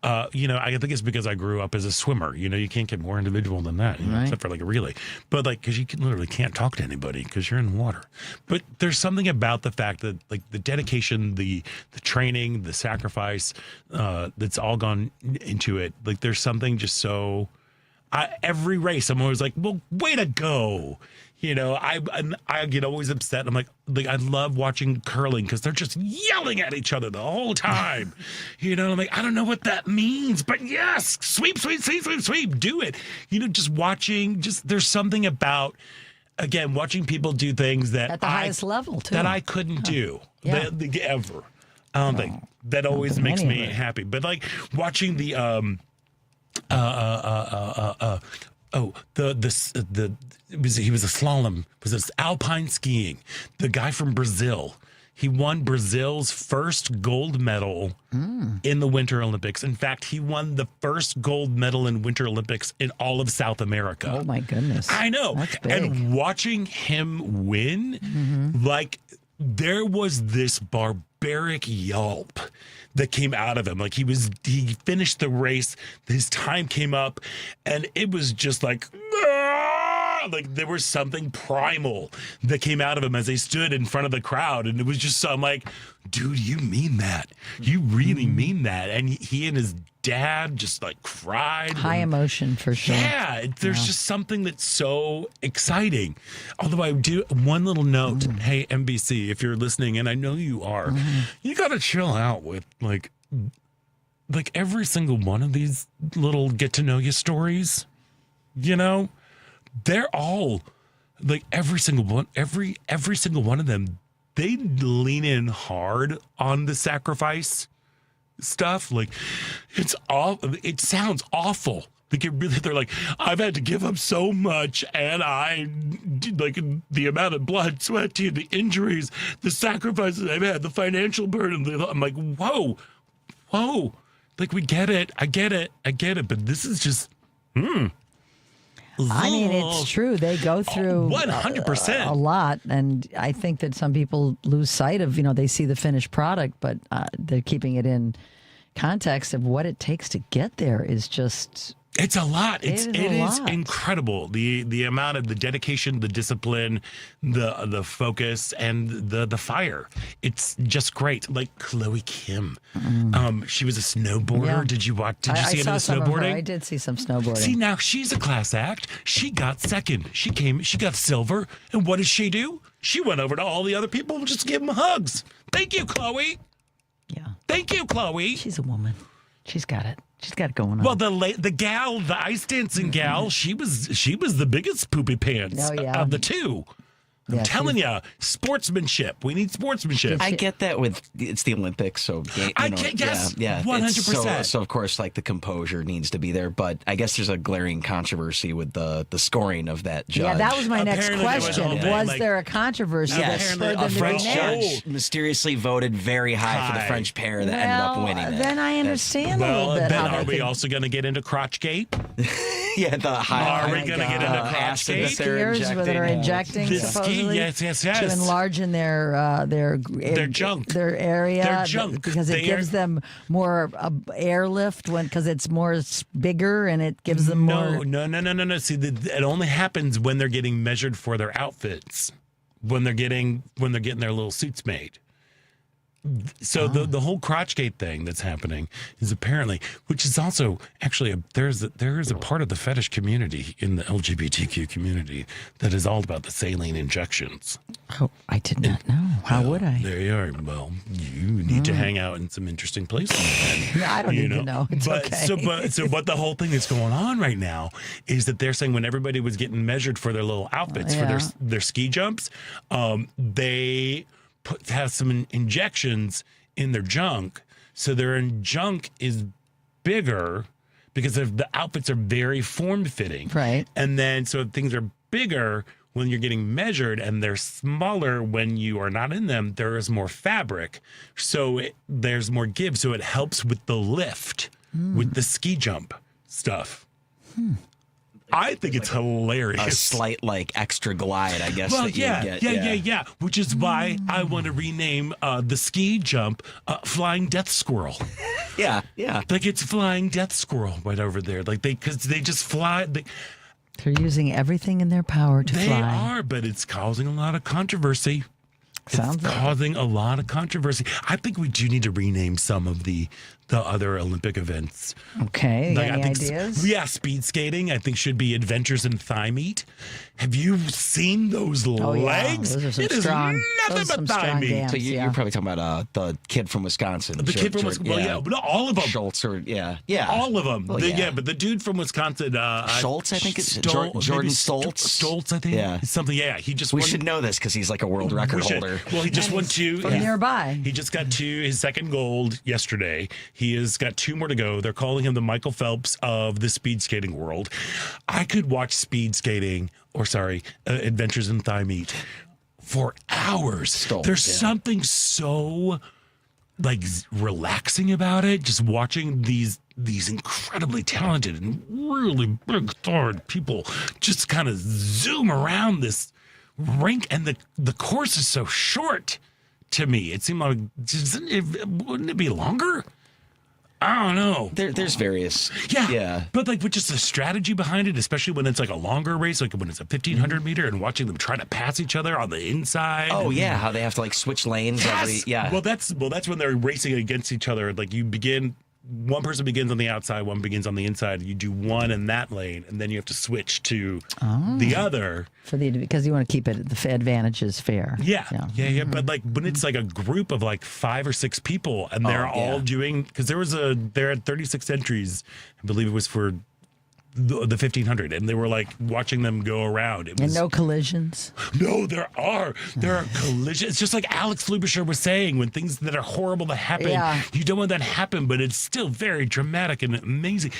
I think it's because I grew up as a swimmer. You can't get more individual than that, except for like a relay. But like, because you literally can't talk to anybody because you're in water. But there's something about the fact that like the dedication, the training, the sacrifice that's all gone into it. Like, there's something just so. Every race, I'm always like, well, way to go. I get always upset. I'm like I love watching curling because they're just yelling at each other the whole time. I'm like, I don't know what that means, but yes, sweep, do it. Just watching, there's something about, again, watching people do things that at the highest level too that I couldn't do ever. I don't think that always makes me happy. But like watching the he was a slalom. Was this alpine skiing? The guy from Brazil. He won Brazil's first gold medal in the Winter Olympics. In fact, he won the first gold medal in Winter Olympics in all of South America. Oh my goodness! I know. That's big. And watching him win, like there was this barbaric yelp that came out of him. Like he finished the race, his time came up, and it was just like there was something primal that came out of him as they stood in front of the crowd. And it was just, I'm like, dude, you mean that? You really mean that? And he and his dad just like cried. High emotion for sure. Yeah, there's just something that's so exciting. Although I do one little note. Hey, NBC, if you're listening, and I know you are, you got to chill out with like every single one of these little get to know you stories. You know, they're all like every single one of them. They lean in hard on the sacrifice stuff. Like it's all. It sounds awful. They're like, I've had to give up so much, and I like the amount of blood, sweat, tears, the injuries, the sacrifices I've had, the financial burden. I'm like, whoa. Like we get it. I get it. But this is just. I mean, it's true. They go through 100% a lot, and I think that some people lose sight of, they see the finished product, but they're keeping it in context of what it takes to get there is just. It's a lot. It is lot. incredible. The amount of the dedication, the discipline, the focus, and the fire. It's just great. Like Chloe Kim. She was a snowboarder. Yeah. Did you see any of the snowboarding? I did see some snowboarding. See, now she's a class act. She got second. She got silver. And what did she do? She went over to all the other people and just gave them hugs. Thank you, Chloe. Yeah. Thank you, Chloe. She's a woman. She's got it. She's got it going on. Well, the ice dancing gal, she was the biggest poopy pants of the two. I'm telling you, sportsmanship. We need sportsmanship. I get that it's the Olympics, so I get, yes, 100%. So of course, like the composure needs to be there, but I guess there's a glaring controversy with the scoring of that judge. Yeah, that was my next question. Was there a controversy that Yes, spurred a them to be French mad? judge mysteriously voted very high for the French pair that ended up winning it. Then I understand a little bit. Then are we also going to get into Crotchgate? Yeah, the high. Are we going to get into Crotchgate? Skiers that are injecting supposedly yes. to enlarge in their junk, their area, their junk, because it gives them more airlift because it's more bigger and it gives them more. No. See, it only happens when they're getting measured for their outfits, when they're getting their little suits made. So the whole Crotchgate thing that's happening is apparently, which is also actually there is a part of the fetish community in the LGBTQ community that is all about the saline injections. Oh, I did not know. How would I? There you are. Well, you need to hang out in some interesting places. I don't need to know. It's okay. So what the whole thing that's going on right now is that they're saying when everybody was getting measured for their little outfits for their ski jumps, they have some injections in their junk, so their junk is bigger because the outfits are very form-fitting. Right. And then so things are bigger when you're getting measured, and they're smaller when you are not in them. There is more fabric, so there's more give, so it helps with the lift, with the ski jump stuff. I think it's hilarious. A slight extra glide, I guess. Well, that you get. Yeah. Which is why I want to rename the ski jump Flying Death Squirrel. Yeah. Like it's Flying Death Squirrel right over there. Like because they just fly. They're using everything in their power to fly. They are, but it's causing a lot of controversy. Causing a lot of controversy. I think we do need to rename some of the other Olympic events. Okay, any ideas? Yeah, speed skating, I think, should be Adventures in Thigh Meat. Have you seen those legs? Yeah. Those are some it strong, is nothing but thigh meat. Dams, so you're probably talking about the kid from Wisconsin. The kid from Wisconsin. Well, yeah, but all of them. Schultz or yeah. All of them. Well, but the dude from Wisconsin, Schultz, I think it's Jordan Stoltz. Stoltz, I think. Yeah, something. Yeah, he just. We should know this because he's like a world record holder. Well, he just won two from nearby. He just got his second gold yesterday. He has got two more to go. They're calling him the Michael Phelps of the speed skating world. I could watch Adventures in Thigh Meat for hours. There's something so relaxing about it. Just watching these incredibly talented and really big thawed people just kind of zoom around this rink, and the course is so short. to me. It seemed like, wouldn't it be longer? I don't know. There's various. Yeah. But like with just the strategy behind it, especially when it's like a longer race, like when it's a 1,500 meter and watching them try to pass each other on the inside. Oh, yeah. How they have to like switch lanes every. Yeah. Well, that's when they're racing against each other. Like you begin. One person begins on the outside, one begins on the inside. You do one in that lane, and then you have to switch to the other. Because you want to keep it, the advantage is fair. Yeah. But like when it's like a group of like 5 or 6 people, and they're all doing, because there had 36 entries, I believe it was for the 1,500, and they were like watching them go around. And no collisions? No, there are collisions. It's just like Alex Lubischer was saying, when things that are horrible to happen, you don't want that to happen, but it's still very dramatic and amazing.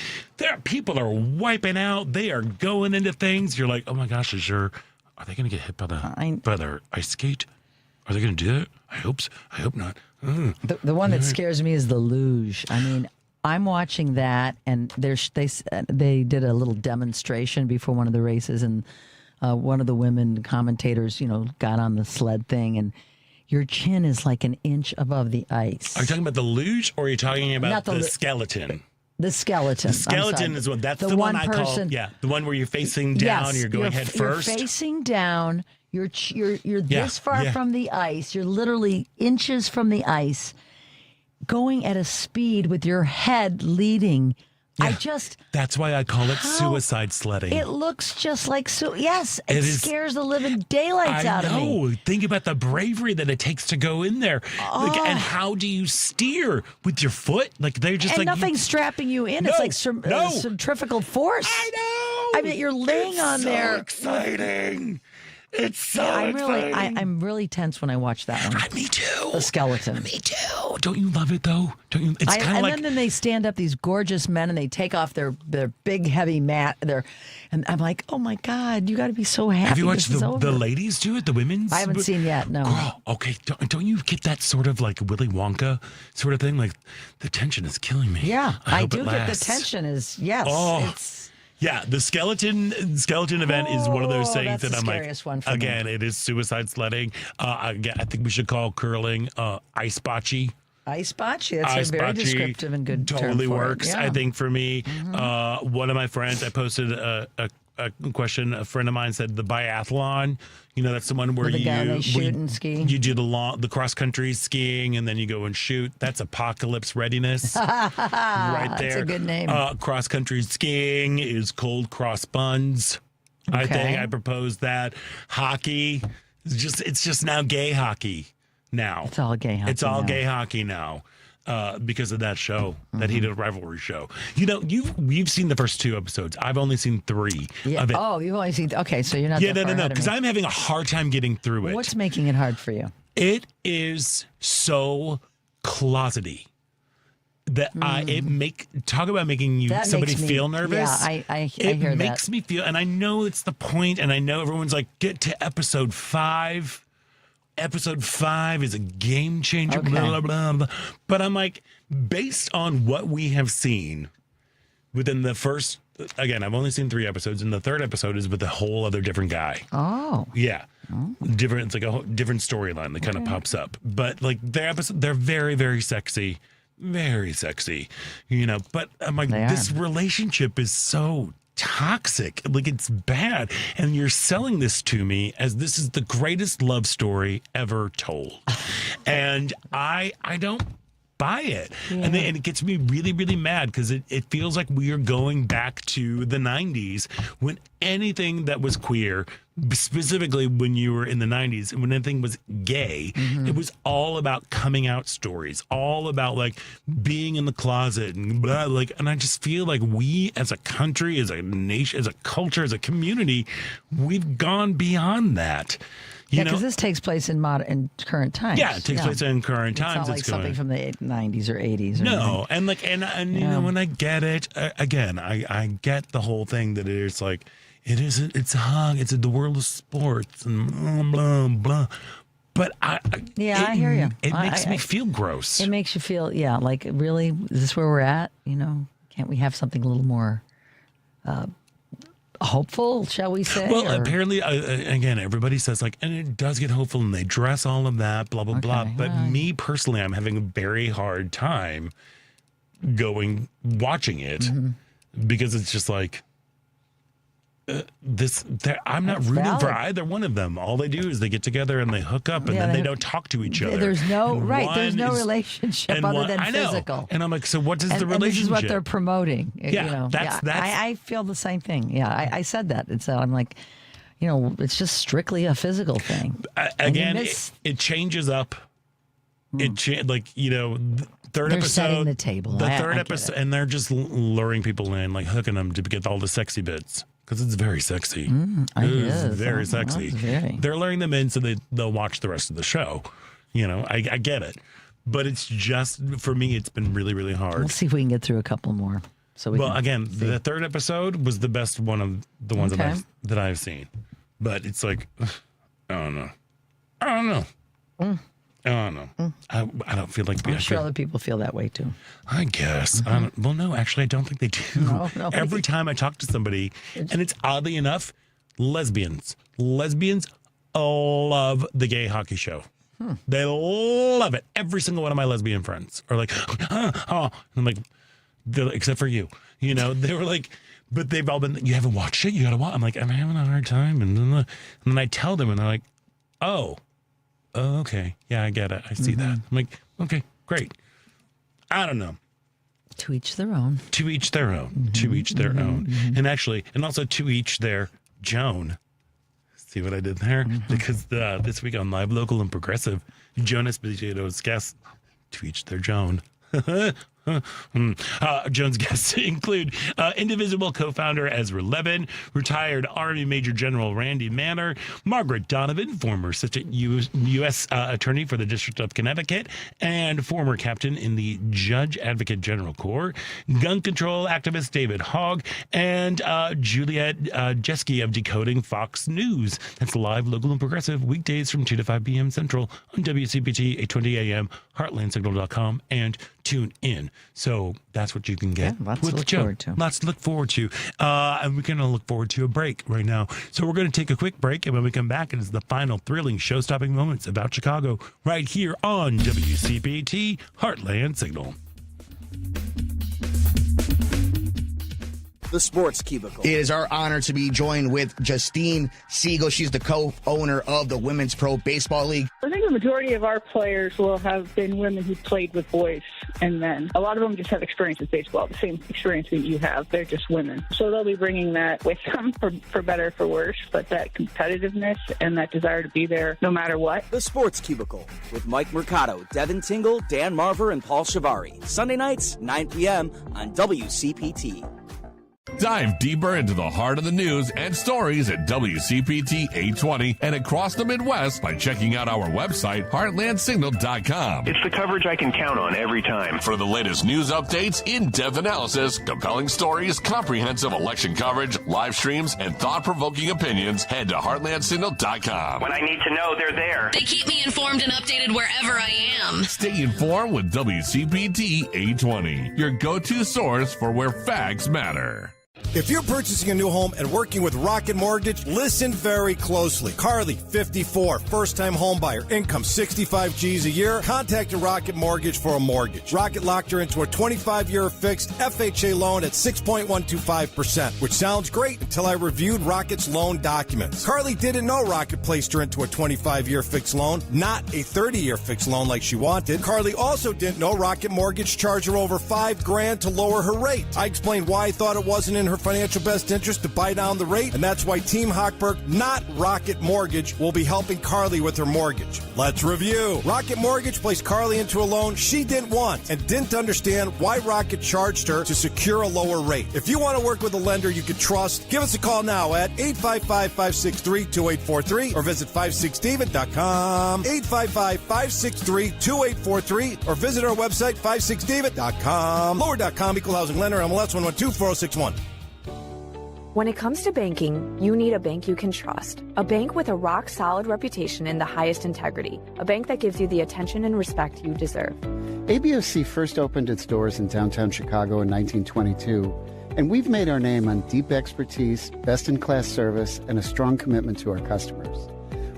People are wiping out. They are going into things. You're like, oh my gosh, are they going to get hit by their ice skate? Are they going to do that? I hope so. I hope not. The one that scares me is the luge. I mean, I'm watching that, and they did a little demonstration before one of the races, and one of the women commentators, got on the sled thing, and your chin is like an inch above the ice. Are you talking about the luge, or are you talking about the skeleton? The skeleton. The skeleton is that's the one I call. Yeah, the one where you're facing down, and you're going head first. You're facing down. You're this far from the ice. You're literally inches from the ice, going at a speed with your head leading. Yeah, that's why I call it suicide sledding. It looks just like it scares the living daylights out of me. I know. Think about the bravery that it takes to go in there. And how do you steer with your foot? Like they're just and nothing's strapping you in. It's like centrifugal force. I know. I mean, you're laying on there. Exciting. It's so exciting. I'm really tense when I watch that one. Me too. The skeleton. Me too. Don't you love it though? Don't you? It's kind of like. And then they stand up, these gorgeous men, and they take off their big heavy mat. And I'm like, oh my God, you got to be so happy. Have you watched the ladies do it? The women's? I haven't seen yet. No. Girl, okay. Don't you get that sort of like Willy Wonka sort of thing? Like the tension is killing me. Yeah, I do get the tension. It's. Yeah, the skeleton event is one of those things that I'm like, one for again, me. It is suicide sledding. I think we should call curling ice bocce. Ice bocce. That's a very descriptive and good term totally for works, it. Yeah. I think, for me. One of my friends, I posted a question. A friend of mine said the biathlon. That's the one where you shoot and ski. You do the cross country skiing, and then you go and shoot. That's apocalypse readiness, right there. That's a good name. Cross country skiing is cold cross buns. Okay. I think I proposed that. Hockey, it's just now gay hockey. Now it's all gay hockey. It's all gay hockey now. Because of that show, that heated rivalry show. You've seen the first 2 episodes. I've only seen 3 of it. Oh, you've only seen. Okay, so you're not. Yeah, no, because I'm having a hard time getting through it. What's making it hard for you? It is so closety that talk about making somebody feel nervous. Yeah, I hear that. It makes me feel, and I know it's the point, and I know everyone's like, get to episode 5. Episode 5 is a game changer, okay. blah, blah, blah. But I'm like, based on what we have seen within the first, again, I've only seen 3 episodes, and the 3rd episode is with a whole other different guy. Oh. Yeah. Different. It's like a whole different storyline that kind of pops up. But like they're very, very sexy. Very sexy. But I'm like, this relationship is so toxic, like it's bad, and you're selling this to me as this is the greatest love story ever told, and I don't buy it. And it gets me really, really mad because it feels like we are going back to the 90s when anything that was queer, specifically when you were in the 90s and when anything was gay, it was all about coming out stories, all about like being in the closet and blah, and I just feel like we as a country, as a nation, as a culture, as a community, we've gone beyond that. Because this takes place in current times. Yeah, it takes place in current times. It's not like something from the 90s or 80s. No, and when I get it, again, I get the whole thing that it's like, it's the world of sports and blah, blah, blah. But I hear you. It makes me feel gross. It makes you feel, like, really, is this where we're at? Can't we have something a little more hopeful, shall we say? Well, apparently, again, everybody says like, and it does get hopeful, and they dress all of that, blah blah blah. But me personally, I'm having a very hard time watching it because it's just like. I'm not rooting for either one of them. All they do is they get together and they hook up, and then they don't talk to each other. There's no relationship other than physical. And I'm like, so what is the relationship? And this is what they're promoting. Yeah, I feel the same thing. Yeah, I said that, and so I'm like, it's just strictly a physical thing. Again, it changes up. Third they're episode, setting the table. The third episode, and they're just luring people in, like hooking them to get all the sexy bits. Because it's very sexy. It's very sexy. They're luring them in so they'll watch the rest of the show. I get it. But it's just, for me, it's been really, really hard. We'll see if we can get through a couple more. The third episode was the best one of the ones that I've seen. But it's like, I don't know. I don't feel like... I'm sure other people feel that way, too. I guess. No, actually, I don't think they do. No, Every time I talk to somebody, and it's oddly enough, lesbians love the gay hockey show. They love it. Every single one of my lesbian friends are like, oh. I'm like, except for you. They were like... But they've all been, you haven't watched it? You got to watch. I'm like, I'm having a hard time. And then I tell them, and they're like, oh, okay. Yeah, I get it. I see that. I'm like, okay, great. I don't know. To each their own. To each their own. To each their own. And actually, and also to each their Joan. See what I did there? Because this week on Live, Local, and Progressive, Joan Esposito's guests, to each their Joan. Jones' guests include Indivisible co-founder Ezra Levin, retired Army Major General Randy Manner, Margaret Donovan, former assistant U.S. attorney for the District of Connecticut, and former captain in the Judge Advocate General Corps, gun control activist David Hogg, and Juliet Jeske of Decoding Fox News. That's Live, Local, and Progressive, weekdays from 2 to 5 p.m. Central on WCPT 820 AM, heartlandsignal.com, and tune in. So that's what you can get. Lots to look forward to. Lots to look forward to. And we're going to look forward to a break right now. So we're going to take a quick break. And when we come back, it is the final thrilling show-stopping moments about Chicago right here on WCPT Heartland Signal. The Sports Cubicle. It is our honor to be joined with Justine Siegel. She's the co-owner of the Women's Pro Baseball League. I think the majority of our players will have been women who played with boys and men. A lot of them just have experience with baseball, the same experience that you have. They're just women. So they'll be bringing that with them for better or for worse, but that competitiveness and that desire to be there no matter what. The Sports Cubicle with Mike Mercado, Devin Tingle, Dan Marver, and Paul Shivari. Sunday nights, 9 p.m. on WCPT. Dive deeper into the heart of the news and stories at WCPT 820 and across the Midwest by checking out our website, heartlandsignal.com. It's the coverage I can count on every time. For the latest news updates, in-depth analysis, compelling stories, comprehensive election coverage, live streams, and thought-provoking opinions, head to heartlandsignal.com. When I need to know, they're there. They keep me informed and updated wherever I am. Stay informed with WCPT 820, your go-to source for where facts matter. If you're purchasing a new home and working with Rocket Mortgage, listen very closely. Carly, 54, first-time home buyer, income 65 G's a year, contacted Rocket Mortgage for a mortgage. Rocket locked her into a 25-year fixed FHA loan at 6.125%, which sounds great until I reviewed Rocket's loan documents. Carly didn't know Rocket placed her into a 25-year fixed loan, not a 30-year fixed loan like she wanted. Carly also didn't know Rocket Mortgage charged her over $5,000 to lower her rate. I explained why I thought it wasn't in her financial best interest to buy down the rate, and that's why Team Hochberg, not Rocket Mortgage, will be helping Carly with her mortgage. Let's review. Rocket Mortgage placed Carly into a loan she didn't want and didn't understand why Rocket charged her to secure a lower rate. If you want to work with a lender you can trust, give us a call now at 855-563-2843 or visit 56david.com, 855-563-2843 or visit our website 56david.com. Lower.com, equal housing lender, MLS 112-4061. When it comes to banking, you need a bank you can trust. A bank with a rock-solid reputation and the highest integrity. A bank that gives you the attention and respect you deserve. ABOC first opened its doors in downtown Chicago in 1922. And we've made our name on deep expertise, best-in-class service, and a strong commitment to our customers.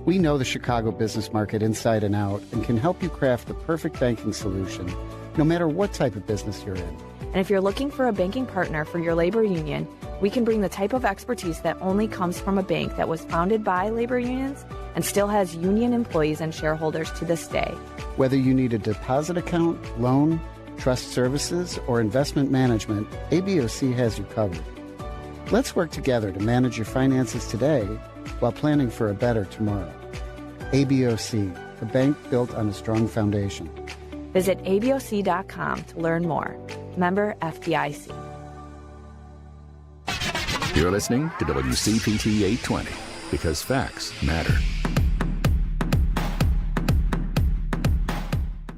We know the Chicago business market inside and out and can help you craft the perfect banking solution, no matter what type of business you're in. And if you're looking for a banking partner for your labor union, we can bring the type of expertise that only comes from a bank that was founded by labor unions and still has union employees and shareholders to this day. Whether you need a deposit account, loan, trust services, or investment management, ABOC has you covered. Let's work together to manage your finances today while planning for a better tomorrow. ABOC, a bank built on a strong foundation. Visit aboc.com to learn more. Member FDIC. You're listening to WCPT 820 because facts matter.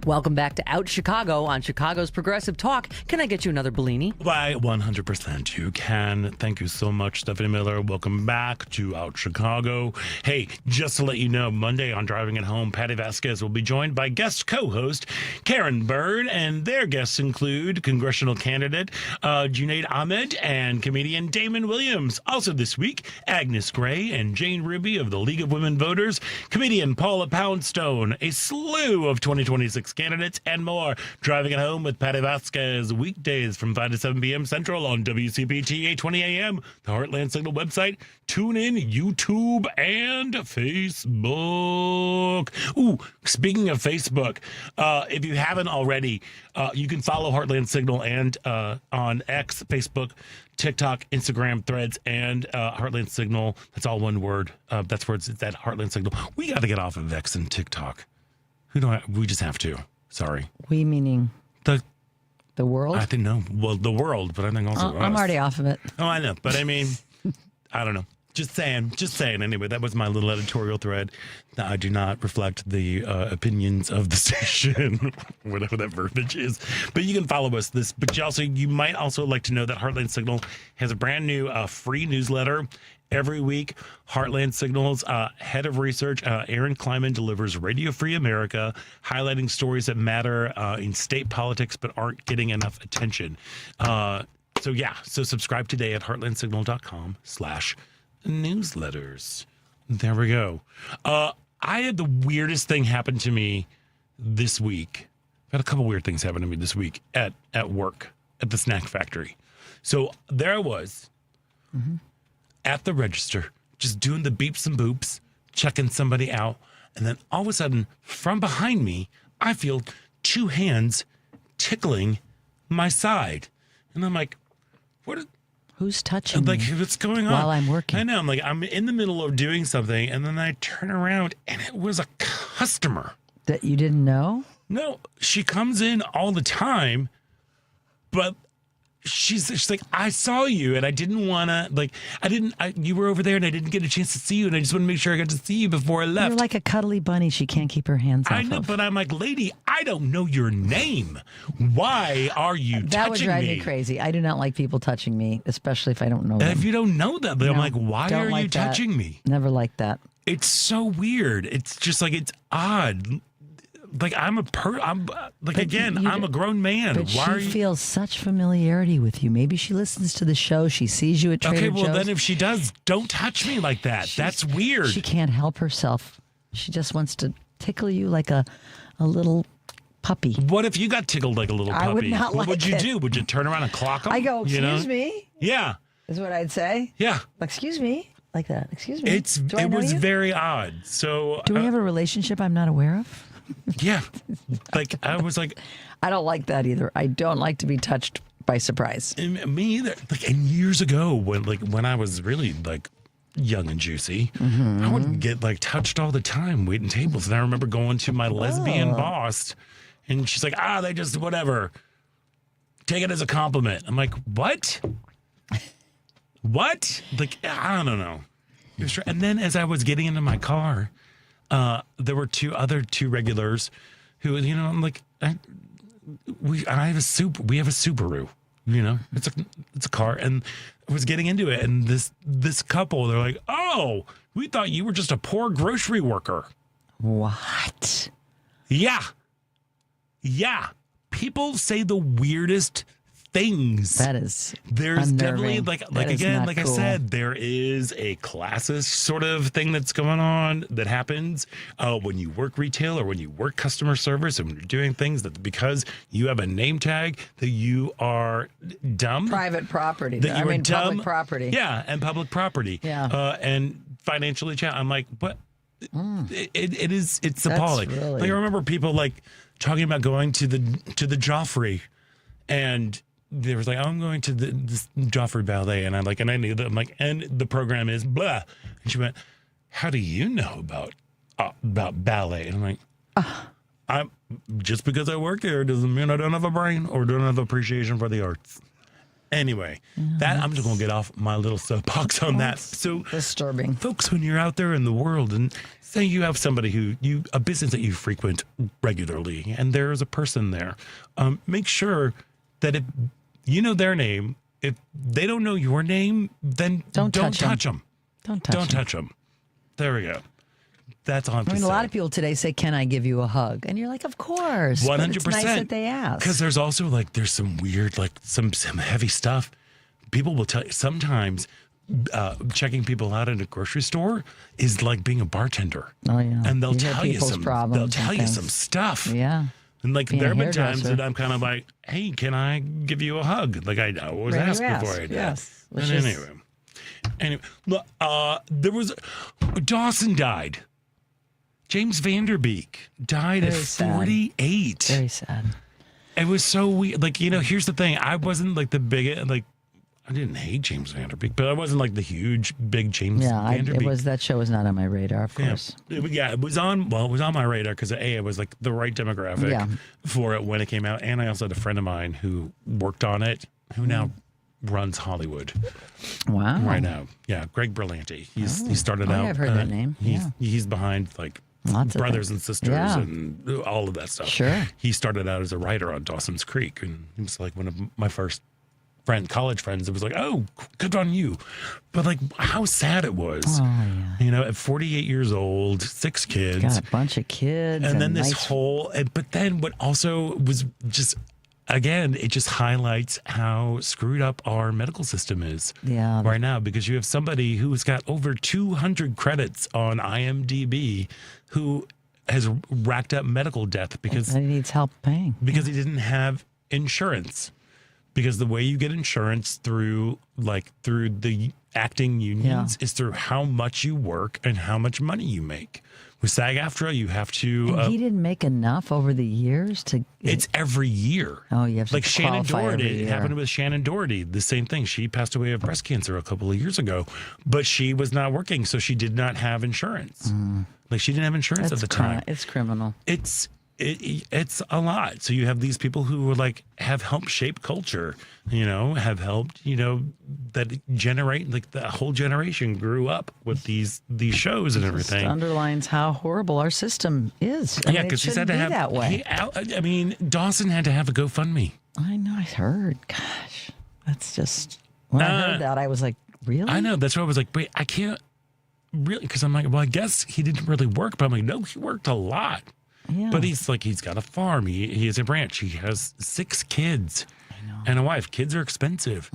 Welcome back to Out Chicago on Chicago's Progressive Talk. Can I get you another Bellini? Why, 100% you can. Thank you so much, Stephanie Miller. Welcome back to Out Chicago. Hey, just to let you know, Monday on Driving It Home, Patty Vasquez will be joined by guest co-host Karen Bird, and their guests include congressional candidate Junaid Ahmed and comedian Damon Williams. Also this week, Agnes Gray and Jane Ruby of the League of Women Voters, comedian Paula Poundstone, a slew of 2026 candidates, and more. Driving It Home with Patty Vasquez, weekdays from 5 to 7 p.m. Central on WCPT 820 AM, the Heartland Signal website, TuneIn, YouTube, and Facebook. Ooh, speaking of Facebook, if you haven't already, you can follow Heartland Signal and on X, Facebook, TikTok, Instagram, Threads, and Heartland Signal. That's all one word. That's where it's at Heartland Signal. We got to get off of X and TikTok. We just have to. Sorry. We meaning the world? I think no. Well, the world, but I think also us. I'm already off of it. Oh, I know. But I mean, I don't know. Just saying. Anyway, that was my little editorial thread. I do not reflect the opinions of the station, whatever that verbiage is. But you can follow us. But you might also like to know that Heartland Signal has a brand new free newsletter. Every week, Heartland Signal's head of research, Aaron Kleiman, delivers Radio Free America, highlighting stories that matter in state politics but aren't getting enough attention. So subscribe today at heartlandsignal.com/newsletters. There we go. I had the weirdest thing happen to me this week. I've had a couple weird things happen to me this week at work, at the snack factory. So there I was. Mm-hmm. At the register, just doing the beeps and boops, checking somebody out. And then all of a sudden, from behind me, I feel two hands tickling my side. And I'm like, who's touching me? What's going on? While I'm working. I know. I'm in the middle of doing something. And then I turn around and it was a customer. That you didn't know? No, she comes in all the time, but she's like, I saw you and I didn't want to, you were over there and I didn't get a chance to see you and I just want to make sure I got to see you before I left. You're like a cuddly bunny she can't keep her hands off I know, but I'm like, lady, I don't know your name. Why are you touching me? That would drive me crazy. I do not like people touching me, especially if I don't know them. If you don't know them, I'm like, why are you touching me? Never liked that. It's so weird. It's just like, it's odd. Like I'm a grown man. But she feels such familiarity with you. Maybe she listens to the show. She sees you at Trader Joe's. Okay, well then if she does, don't touch me like that. That's weird. She can't help herself. She just wants to tickle you like a little puppy. What if you got tickled like a little puppy? I would not what would you it. do? Would you turn around and clock him? I go, excuse me? Yeah. Is what I'd say. Yeah. Excuse me? Like that. Excuse me? It was very odd. So do we have a relationship I'm not aware of? Yeah. I was like, I don't like that either. I don't like to be touched by surprise. Me either. And years ago when I was really young and juicy, I would get touched all the time waiting tables. And I remember going to my lesbian boss and she's like, they just whatever. Take it as a compliment. I'm like, what? What? I don't know. And then as I was getting into my car, there were two regulars who, I'm like, we have a Subaru, it's a car, and I was getting into it, and this couple, they're like, oh, we thought you were just a poor grocery worker. What? Yeah. People say the weirdest things. That is There's definitely unnerving. like That is again, not like cool. I said, there is a classist sort of thing that's going on that happens when you work retail or when you work customer service and when you're doing things that because you have a name tag that you are dumb. Private property. That you are dumb. Public property. Yeah, and public property. Yeah. And financially challenged. I'm like, what? It's That's appalling. really- Like I remember people like talking about going to the Joffrey, and they was like, oh, I'm going to this Joffrey Ballet, and I knew that. I'm like, and the program is blah. And she went, how do you know about ballet? And I'm like, I'm just because I work there doesn't mean I don't have a brain or don't have appreciation for the arts. Anyway, that I'm just gonna get off my little soapbox on that. So disturbing, folks. When you're out there in the world, and say you have somebody a business that you frequent regularly, and there's a person there, make sure that if you know their name, if they don't know your name, then don't touch them. Don't touch them. There we go. That's all I'm I mean, to a say. lot of people today say, "Can I give you a hug?" And you're like, "Of course." 100%. But it's nice that they ask. Because there's also there's some weird, some heavy stuff. People will tell you sometimes checking people out at a grocery store is like being a bartender. Oh yeah, And they'll You hear tell you people's some. problems They'll tell and you things. some stuff. Yeah. And like Being there a have been times hairdresser. that I'm kind of like, hey, can I give you a hug? Like I always Right, you ask ask, before I do. yes. And Which is- anyway, look, there was Dawson died. James Vanderbeek died Very at sad. 48. Very sad. It was so weird. Like, here's the thing. I wasn't like the biggest, I didn't hate James Vanderbeek, but I wasn't like the huge, big James Vanderbeek. That show was not on my radar, of course. It was on my radar because it was like the right demographic for it when it came out. And I also had a friend of mine who worked on it, who now runs Hollywood. Wow. Right now. Yeah. Greg Berlanti. He started out. I've heard that name. He's behind like Lots of Brothers things. and Sisters Yeah. and all of that stuff. Sure. He started out as a writer on Dawson's Creek, and he was like one of my first college friends. It was like, oh, good on you. But like how sad it was. Oh, yeah. At 48 years old, 6 kids. Got a bunch of kids. And then this nice- whole, but then what also was just, again, it just highlights how screwed up our medical system is right now, because you have somebody who's got over 200 credits on IMDb who has racked up medical debt because he needs help paying. Because he didn't have insurance. Because the way you get insurance through the acting unions is through how much you work and how much money you make. With SAG-AFTRA, you have to. And he didn't make enough over the years to. It's every year. Oh, you have to like Shannon qualify every Doherty. It year. happened with Shannon Doherty. The same thing. She passed away of breast cancer a couple of years ago, but she was not working, so she did not have insurance. Like she didn't have insurance at the time. It's criminal. It's a lot. So you have these people who are have helped shape culture, have helped, that generate, like the whole generation grew up with these shows and everything. Just underlines how horrible our system is. Yeah, because he's had to have that way. Dawson had to have a GoFundMe. I know. I heard. Gosh, that's just when I heard that, I was like, really? I know. That's why I was like, wait, I can't really, because I'm like, well, I guess he didn't really work, but I'm like, no, he worked a lot. Yeah. But he's got a farm. He has a ranch. He has 6 kids and a wife. Kids are expensive.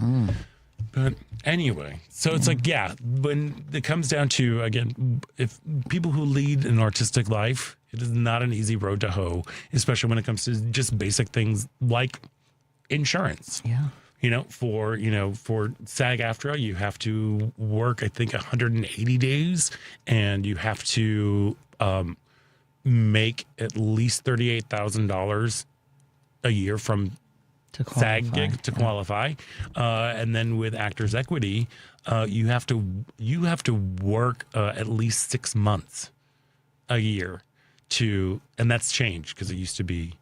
But anyway, so it's when it comes down to, again, if people who lead an artistic life, it is not an easy road to hoe, especially when it comes to just basic things like insurance. Yeah. For SAG-AFTRA, you have to work, I think, 180 days, and you have to make at least $38,000 a year from SAG gig to qualify. And then with Actors Equity, you have to work at least 6 months a year and that's changed because it used to be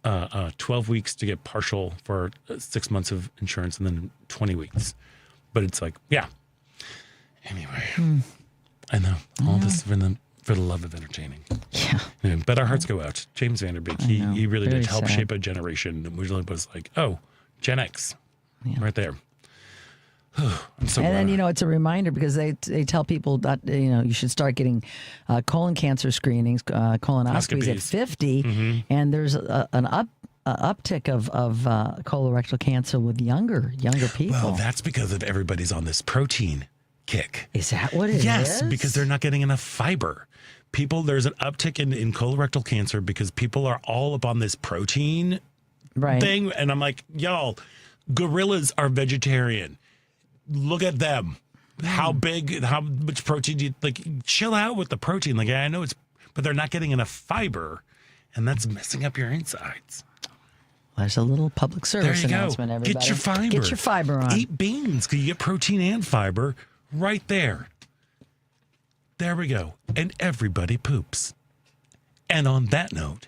12 weeks to get partial for 6 months of insurance and then 20 weeks. But it's like, yeah. Anyway, I know all this for the love of entertaining. Yeah. But our hearts go out. James Vanderbeek, he really Very did help sad. shape a generation that really was like, oh, Gen X, right there. I'm so And glad. then, it's a reminder because they tell people that, you should start getting colon cancer screenings, colonoscopies at Colonoscopies. 50. And there's an uptick of colorectal cancer with younger people. Well, that's because of everybody's on this protein kick. Is that what it is? Yes, because they're not getting enough fiber. There's an uptick in colorectal cancer because people are all up on this protein thing. And I'm like, y'all, gorillas are vegetarian. Look at them. How much protein do you chill out with the protein. Like, I know but they're not getting enough fiber, and that's messing up your insides. There's a little public service there you announcement, go. everybody. Get your fiber. Get your fiber on. Eat beans because you get protein and fiber right there. There we go. And everybody poops. And on that note,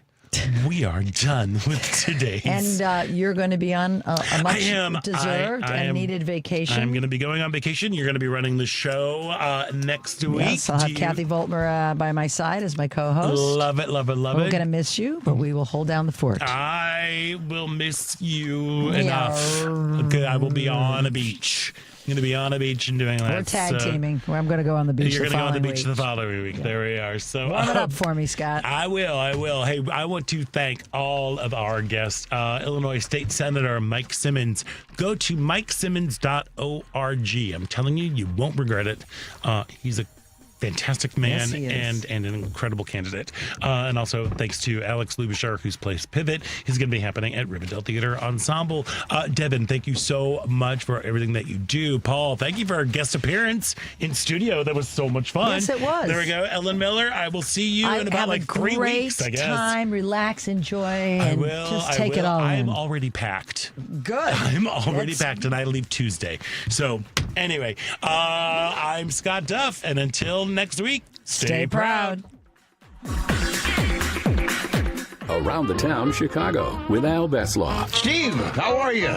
we are done with today's. And you're going to be on a much deserved and needed vacation. I'm going to be going on vacation. You're going to be running the show next week. Yes, I'll have Kathy Voltmer by my side as my co-host. Love it, love it, love it. We're going to miss you, but we will hold down the fort. I will miss you enough. Okay, I will be on a beach. I'm going to be on a beach and doing that. We're tag teaming. I'm going to go on the beach. You're going to go on the beach week. the following week. Yeah. There we are. So warm it up for me, Scott. I will. Hey, I want to thank all of our guests. Illinois State Senator Mike Simmons. Go to mikesimmons.org. I'm telling you, you won't regret it. He's a fantastic man and an incredible candidate. And also thanks to Alex Lubischer, whose plays Pivot is going to be happening at Rivendell Theatre Ensemble. Devin, thank you so much for everything that you do. Paul, thank you for our guest appearance in studio. That was so much fun. Yes, it was. There we go. Ellen Miller, I will see you in about 3 weeks, I guess. Time, relax, enjoy, and just take it all in. I am already packed. Good. I'm already packed, and I leave Tuesday. So anyway, I'm Scott Duff, and until next week, stay proud. Around the Town, Chicago, with Al Beslaw. Steve, how are you?